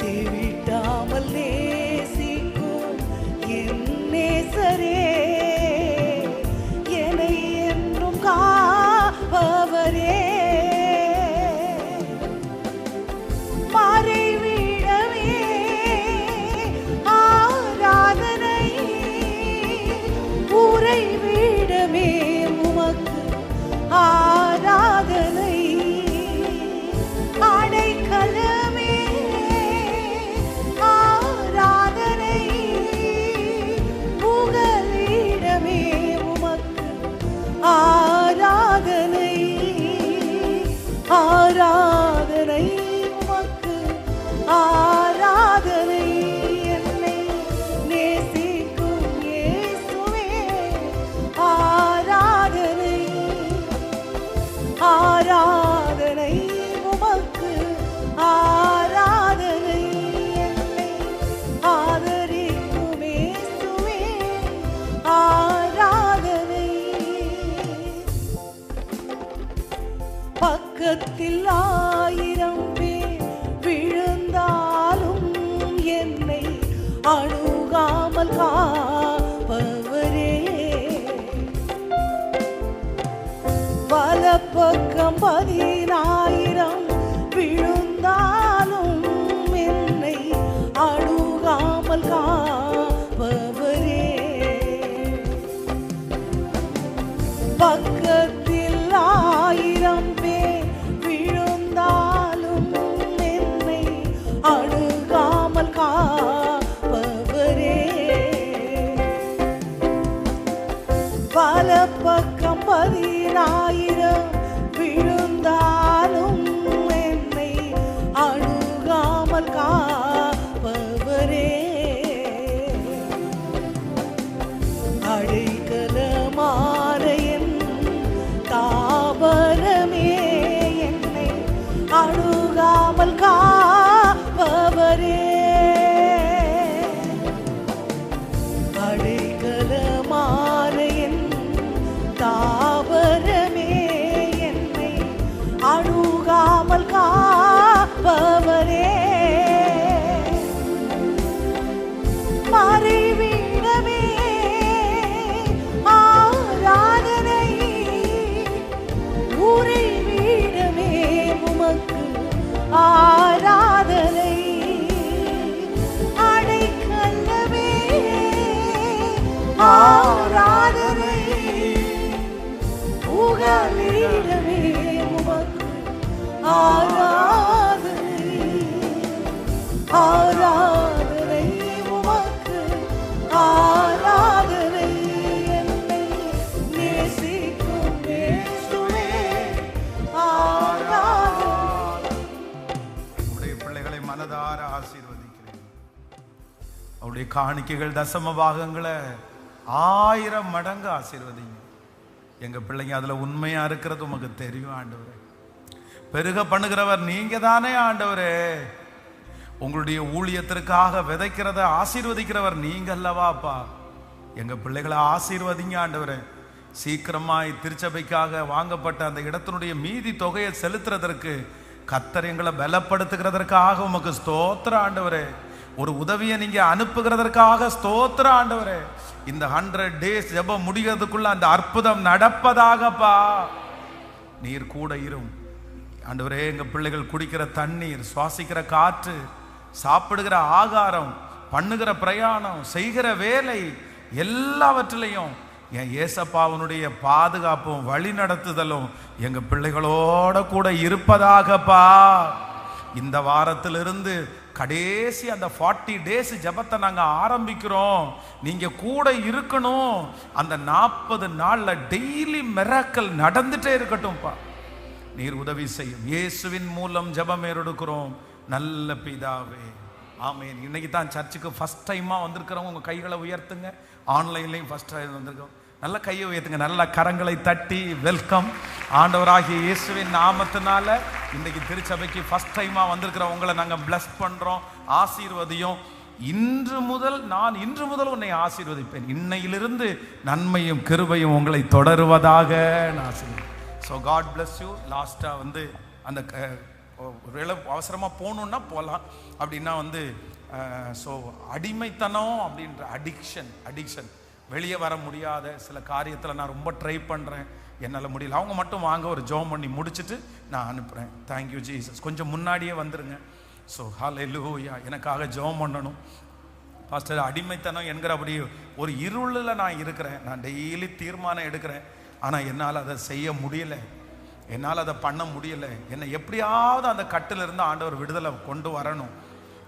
தேவிட்டாமல் நேசிக்கும் என் நேசரே, என்னை என்றும் காப்பவரே, மறைவிடமே ஆராதனை, உறைவிடமே உமக்கு ஆராதனை, அடைக்கலமே ஆராதனை, புகலிடமே உமக்கு ஆராதனை, ஆராதனை உமக்கு ஆராதனை, என்னை நேசிக்கும் இயேசுவே ஆராதனை, ஆராதனை உமக்கு ஆராதனை, என்னை ஆதரிக்கும் இயேசுவே ஆராதனை, பக்கத்தில் 1000 பேர் விழுந்தாலும் என்னை அணுகாமல் காப்பவரே, வலப்பக்கம் 10,000 விழுந்தாலும் என்னை அணுகாமல் காப்பவரே, பக்கத்தில் 1000 பேர் விழுந்தாலும் என்னை அணுகாமல் காப்பவரே, வலப்பக்கம் 10,000 விழுந்தாலும் அணுகாமல் காப்பவரே, அடைக்கலமான என் தாவரமே, என்னை அணுகாமல் காப்பவரே, அடைக்கலமான என் தாவரமே, என்னை அணுகாமல் காப்பவரே, மறைவிடமே ஆராதனை, உறைவிடமே உமக்கு ஆராதனை, அடைக்கலமே ஆராதனை, புகலிடமே உமக்கு ஆராதனை, ஆராதனை உமக்கு ஆராதனை, என்னை நேசிக்கும் இயேசுவே ஆராதனை. உடைய பிள்ளைகளை மனதார ஆசீர்வதிக்கிறேன். அவருடைய காணிக்கைகள் தசம பாகங்களை 1000 மடங்கு ஆசீர்வதிங்க. எங்க பிள்ளைங்க அதுல உண்மையா இருக்கிறது உமக்கு தெரியும் ஆண்டவரே. பெருக பண்ணுகிறவர் நீங்க தானே ஆண்டவரே. உங்களுடைய ஊழியத்திற்காக விதைக்கிறத ஆசீர்வதிக்கிறவர் நீங்க அல்லவாப்பா. எங்க பிள்ளைகளை ஆசீர்வதிங்க ஆண்டவரே. சீக்கிரமாய் திருச்சபைக்காக வாங்கப்பட்ட அந்த இடத்தினுடைய மீதி தொகையை செலுத்துறதற்கு கர்த்தர் எங்களை பலப்படுத்துகிறதற்காக உமக்கு ஸ்தோத்திர ஆண்டவரே. ஒரு உதவியை நீங்க அனுப்புகிறதற்காக ஸ்தோத்திர ஆண்டவரே. இந்த 100 days ஜெபம் முடிகிறதுக்குள்ள அந்த அற்புதம் நடப்பதாகப்பா. நீர் கூட இரும் ஆண்டவரே. எங்க பிள்ளைகள் குடிக்கிற தண்ணீர், சுவாசிக்கிற காற்று, சாப்பிடுகிற ஆகாரம், பண்ணுகிற பிரயாணம், செய்கிற வேலை எல்லாவற்றிலையும் என் ஏசப்பாவனுடைய பாதுகாப்பும் வழி நடத்துதலும் எங்க பிள்ளைகளோட கூட இருப்பதாகப்பா. இந்த வாரத்திலிருந்து கடைசி அந்த 40 days ஜெபத்தை நாங்க ஆரம்பிக்கிறோம். நீங்க கூட இருக்கணும். அந்த 40 நாள்ல டெய்லி மிராக்கிள் நடந்துட்டே இருக்கட்டும்பா. நீர் உதவி செய்யும். இயேசுவின் மூலம் ஜெபம் ஏறெடுக்கிறோம் நல்ல பிதாவே, ஆமென். இன்னைக்கு தான் சர்ச்சுக்கு ஃபர்ஸ்ட் டைமா வந்திருக்கிறவங்க உங்க கைகளை உயர்த்துங்க. ஆன்லைன்லையும் ஃபர்ஸ்ட் டைம் வந்திருக்கோம். நல்ல கையை உயர்த்துங்க, நல்ல கரங்களை தட்டி வெல்கம். ஆண்டவராகிய இயேசுவின் நாமத்தினால இன்னைக்கு திருச்சபைக்கு ஃபர்ஸ்ட் டைமா வந்திருக்கிறவங்களை நாங்க பிளஸ் பண்றோம். ஆசீர்வதியும். இன்று முதல் உன்னை ஆசீர்வதிப்பேன். இன்னையிலிருந்து நன்மையும் கிருபையும் உங்களை தொடருவதாக நான் ஆசீர்வதிப்பேன். So God bless you. லாஸ்ட்டாக வந்து அந்த வேலை அவசரமாக போகணுன்னா போகலாம். அப்படின்னா வந்து ஸோ அடிமைத்தனம் அப்படின்ற அடிக்ஷன் வெளியே வர முடியாத சில காரியத்தில் நான் ரொம்ப ட்ரை பண்ணுறேன், என்னால் முடியல. அவங்க மட்டும் வாங்க, ஒரு ஜெபம் பண்ணி முடிச்சுட்டு நான் அனுப்புகிறேன். Thank you Jesus. கொஞ்சம் முன்னாடியே வந்துருங்க. ஸோ ஹல்லேலூயா. எனக்காக ஜெபம் பண்ணணும் பாஸ்டர். அடிமைத்தனம் என்கிற அப்படி ஒரு இருளில் நான் இருக்கிறேன். நான் டெய்லி தீர்மானம் எடுக்கிறேன், ஆனால் என்னால் அதை செய்ய முடியலை, என்னால் அதை பண்ண முடியலை. என்னை எப்படியாவது அந்த கட்டிலிருந்து ஆண்டவர் விடுதலை கொண்டு வரணும்.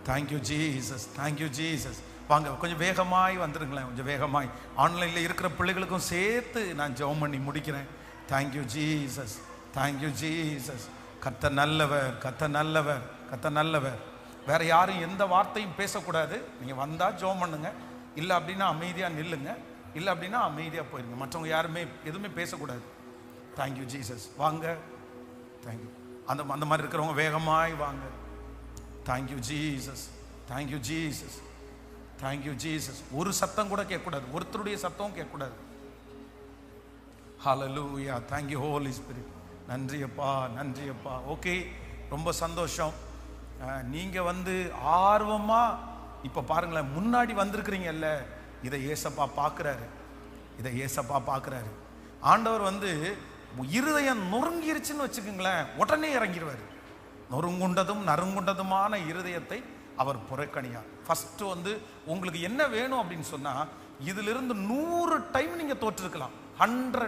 Thank you Jesus, thank you Jesus. வாங்க கொஞ்சம் வேகமாய் வந்துருங்களேன், கொஞ்சம் வேகமாய். ஆன்லைனில் இருக்கிற பிள்ளைகளுக்கும் சேர்த்து நான் ஜெபம் பண்ணி முடிக்கிறேன். Thank you Jesus, thank you Jesus. கர்த்தர் நல்லவர், கர்த்தர் நல்லவர், கர்த்தர் நல்லவர். வேற யாரும் எந்த வார்த்தையும் பேசக்கூடாது. நீங்கள் வந்தால் ஜெபம் பண்ணுங்க, இல்லை அப்படின்னா அமைதியாக நில்லுங்க, இல்லை அப்படின்னா அமைதியாக போயிருங்க. மற்றவங்க யாருமே எதுவுமே பேசக்கூடாது. Thank you Jesus. வாங்க. தேங்க்யூ. அந்த மாதிரி இருக்கிறவங்க வேகமாய் வாங்க. Thank you Jesus, thank you Jesus, thank you Jesus. ஒரு சத்தம் கூட கேட்கக்கூடாது, ஒருத்தருடைய சத்தம் கேட்கக்கூடாது. ஹல்லேலூயா. Thank you holy spirit. நன்றி அப்பா, நன்றி அப்பா. ஓகே, ரொம்ப சந்தோஷம். நீங்கள் வந்து ஆர்வமாக இப்போ பாருங்களேன், முன்னாடி வந்திருக்கிறீங்கல்ல, இதை ஏசப்பா பார்க்குறாரு, இதை ஏசப்பா பார்க்குறாரு. ஆண்டவர் வந்து இருதயம் நொறுங்கிருச்சுன்னு வச்சுக்கோங்களேன், உடனே இறங்கிடுவார். நொறுங்குண்டதும் நறுங்குண்டதுமான இருதயத்தை அவர் புறக்கணியார். ஃபஸ்ட்டு வந்து உங்களுக்கு என்ன வேணும் அப்படின்னு சொன்னால், இதிலிருந்து 100 டைம் நீங்கள் தோற்றிருக்கலாம். 100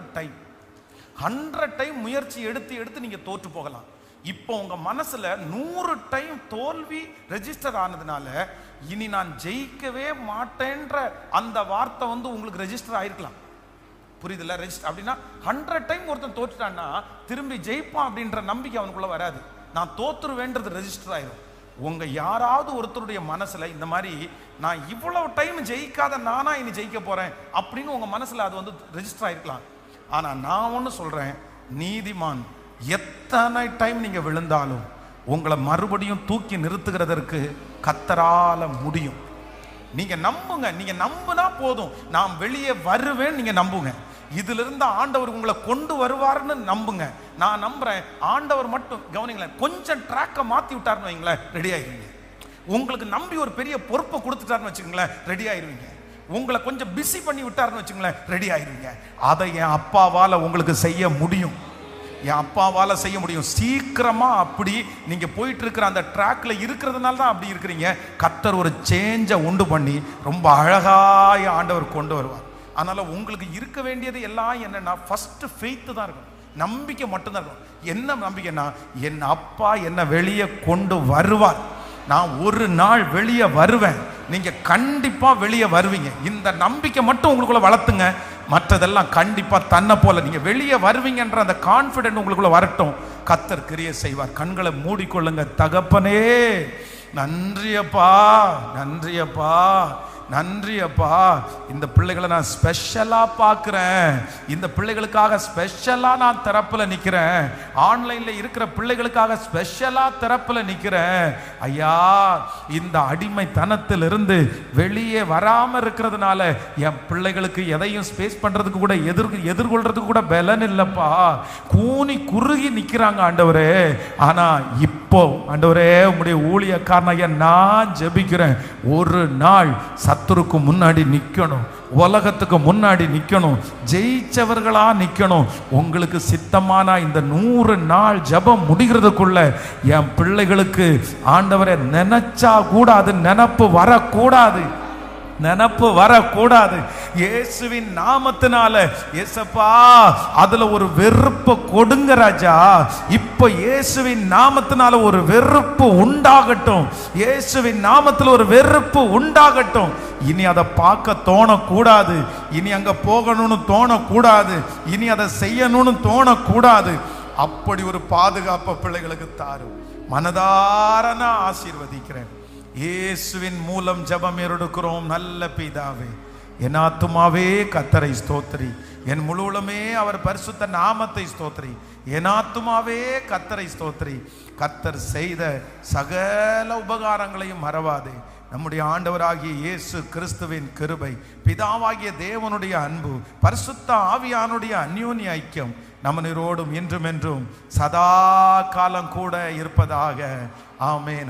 டைம் முயற்சி எடுத்து நீங்கள் தோற்று போகலாம். இப்போ உங்க மனசுல 100 டைம் தோல்வி ரெஜிஸ்டர் ஆனதுனால இனி நான் ஜெயிக்கவே மாட்டேன்ற அந்த வார்த்தை வந்து உங்களுக்கு ரெஜிஸ்டர் ஆயிருக்கலாம். புரியுதுல்ல? ரெஜிஸ்டர் அப்படின்னா 100 டைம் ஒருத்தன் தோற்றுட்டான்னா திரும்பி ஜெயிப்பான் அப்படின்ற நம்பிக்கை அவனுக்குள்ள வராது. நான் தோற்றுருவேன்றது ரெஜிஸ்டர் ஆயிரும். உங்க யாராவது ஒருத்தருடைய மனசுல இந்த மாதிரி நான் இவ்வளவு டைம் ஜெயிக்காத நானா இனி ஜெயிக்க போறேன் அப்படின்னு உங்க மனசுல அது வந்து ரெஜிஸ்டர் ஆயிருக்கலாம். ஆனா நான் ஒண்ணு சொல்றேன், நீதிமான் எத்தனை டைம் நீங்க விழுந்தாலும் உங்களை மறுபடியும் தூக்கி நிறுத்துகிறதற்கு கர்த்தரால முடியும். நீங்க நம்புங்க. நீங்க நம்புனா போதும், நான் வெளியே வருவேன். நீங்க நம்புங்க. இதுல இருந்து ஆண்டவர் உங்களை கொண்டு வருவார்னு நம்புங்க. நான் நம்புறேன். ஆண்டவர் மட்டும் கவனிங்களேன், கொஞ்சம் ட்ராக்கை மாத்தி விட்டாருன்னு வைங்களேன், ரெடி ஆயிருவீங்க. உங்களுக்கு நம்பி ஒரு பெரிய பொறுப்பை கொடுத்துட்டாருன்னு வச்சுக்கோங்களேன், ரெடி ஆயிருவீங்க. உங்களை கொஞ்சம் பிஸி பண்ணி விட்டாருன்னு வச்சுக்கோங்களேன், ரெடி ஆயிருவீங்க. அதை என் அப்பாவால உங்களுக்கு செய்ய முடியும். என் அப்பாவால செய்ய முடியும். சீக்கிரமா அப்படி நீங்க போயிட்டு இருக்கிற அந்த ட்ராக்ல இருக்கிறதுனால தான் அப்படி இருக்கிறீங்க. கர்த்தர் ஒரு சேஞ்சை உண்டு பண்ணி ரொம்ப அழகாய ஆண்டவர் கொண்டு வருவார். அதனால உங்களுக்கு இருக்க வேண்டியது எல்லாம் என்னன்னா, ஃபர்ஸ்ட் ஃபெய்த் தான் இருக்கும், நம்பிக்கை மட்டும்தான் இருக்கும். என்ன நம்பிக்கைன்னா, என் அப்பா என்ன வெளியே கொண்டு வருவார், நான் ஒரு நாள் வெளியே வருவேன். நீங்க கண்டிப்பா வெளியே வருவீங்க. இந்த நம்பிக்கை மட்டும் உங்களுக்குள்ள வளர்த்துங்க. மற்றதெல்லாம் கண்டிப்பா தன்னை போல நீங்க வெளியே வருவீங்கன்ற அந்த கான்ஃபிடென்ட் உங்களுக்குள்ள வரட்டும். கர்த்தர் கிரியை செய்வார். கண்களை மூடிக்கொள்ளுங்க. தகப்பனே நன்றியப்பா, நன்றியப்பா, நன்றியப்பா. இந்த பிள்ளைகளை நான் ஸ்பெஷலா பார்க்கிறேன். இந்த பிள்ளைகளுக்காக ஸ்பெஷலா நான் திறப்புல நிக்கிறேன். ஆன்லைன்ல இருக்கிற பிள்ளைகளுக்காக ஸ்பெஷலா திறப்புல நிக்கிறேன். ஐயா, இந்த அடிமைத்தனத்திலிருந்து வெளியே வராம இருக்கிறதுனால என் பிள்ளைகளுக்கு எதையும் ஸ்பேஸ் பண்றதுக்கு கூட எதிர்கொள்றதுக்கு கூட பலன் இல்லப்பா. கூனி குறுகி நிக்கிறாங்க ஆண்டவரே. ஆனா இப்போ ஆண்டவரே, உம்முடைய ஊழியக்காரனாகிய நான் ஜெபிக்கிறேன், ஒரு நாள் சத்துருக்கு முன்னாடி நிக்கணும், உலகத்துக்கு முன்னாடி நிக்கணும், ஜெயிச்சவர்களா நிக்கணும். உங்களுக்கு சித்தமான இந்த 100 நாள் ஜெபம் முடிகிறதுக்குள்ள என் பிள்ளைகளுக்கு ஆண்டவரை நினைச்சா கூட அது நினப்பு வரக்கூடாது, நினப்பு வரக்கூடாது. இயேசுவின் நாமத்தினால இயேசப்பா அதுல ஒரு வெறுப்பு கொடுங்க ராஜா. இப்ப இயேசுவின் நாமத்தினால ஒரு வெறுப்பு உண்டாகட்டும். இயேசுவின் நாமத்தில் ஒரு வெறுப்பு உண்டாகட்டும். இனி அதை பார்க்க தோணக்கூடாது, இனி அங்க போகணும்னு தோணக்கூடாது, இனி அதை செய்யணும்னு தோணக்கூடாது. அப்படி ஒரு பாதுகாப்பை பிள்ளைகளுக்கு தாரும். மனதார நான் ஆசீர்வதிக்கிறேன். இயேசுவின் மூலம் ஜெபம் எடுக்கிறோம் நல்ல பிதாவே. என் ஆத்துமாவே கர்த்தரை ஸ்தோத்திரி, என் முழுவதுமே அவர் பரிசுத்த நாமத்தை ஸ்தோத்திரி. என் ஆத்துமாவே கர்த்தரை ஸ்தோத்திரி. கர்த்தர் செய்த சகல உபகாரங்களையும் மறவாதே. நம்முடைய ஆண்டவராகிய இயேசு கிறிஸ்துவின் கிருபை, பிதாவாகிய தேவனுடைய அன்பு, பரிசுத்த ஆவியானுடைய அந்யோன்ய ஐக்கியம் நம்மனோடும் இன்றும் என்றும் சதா காலம் கூட இருப்பதாக. ஆமென்.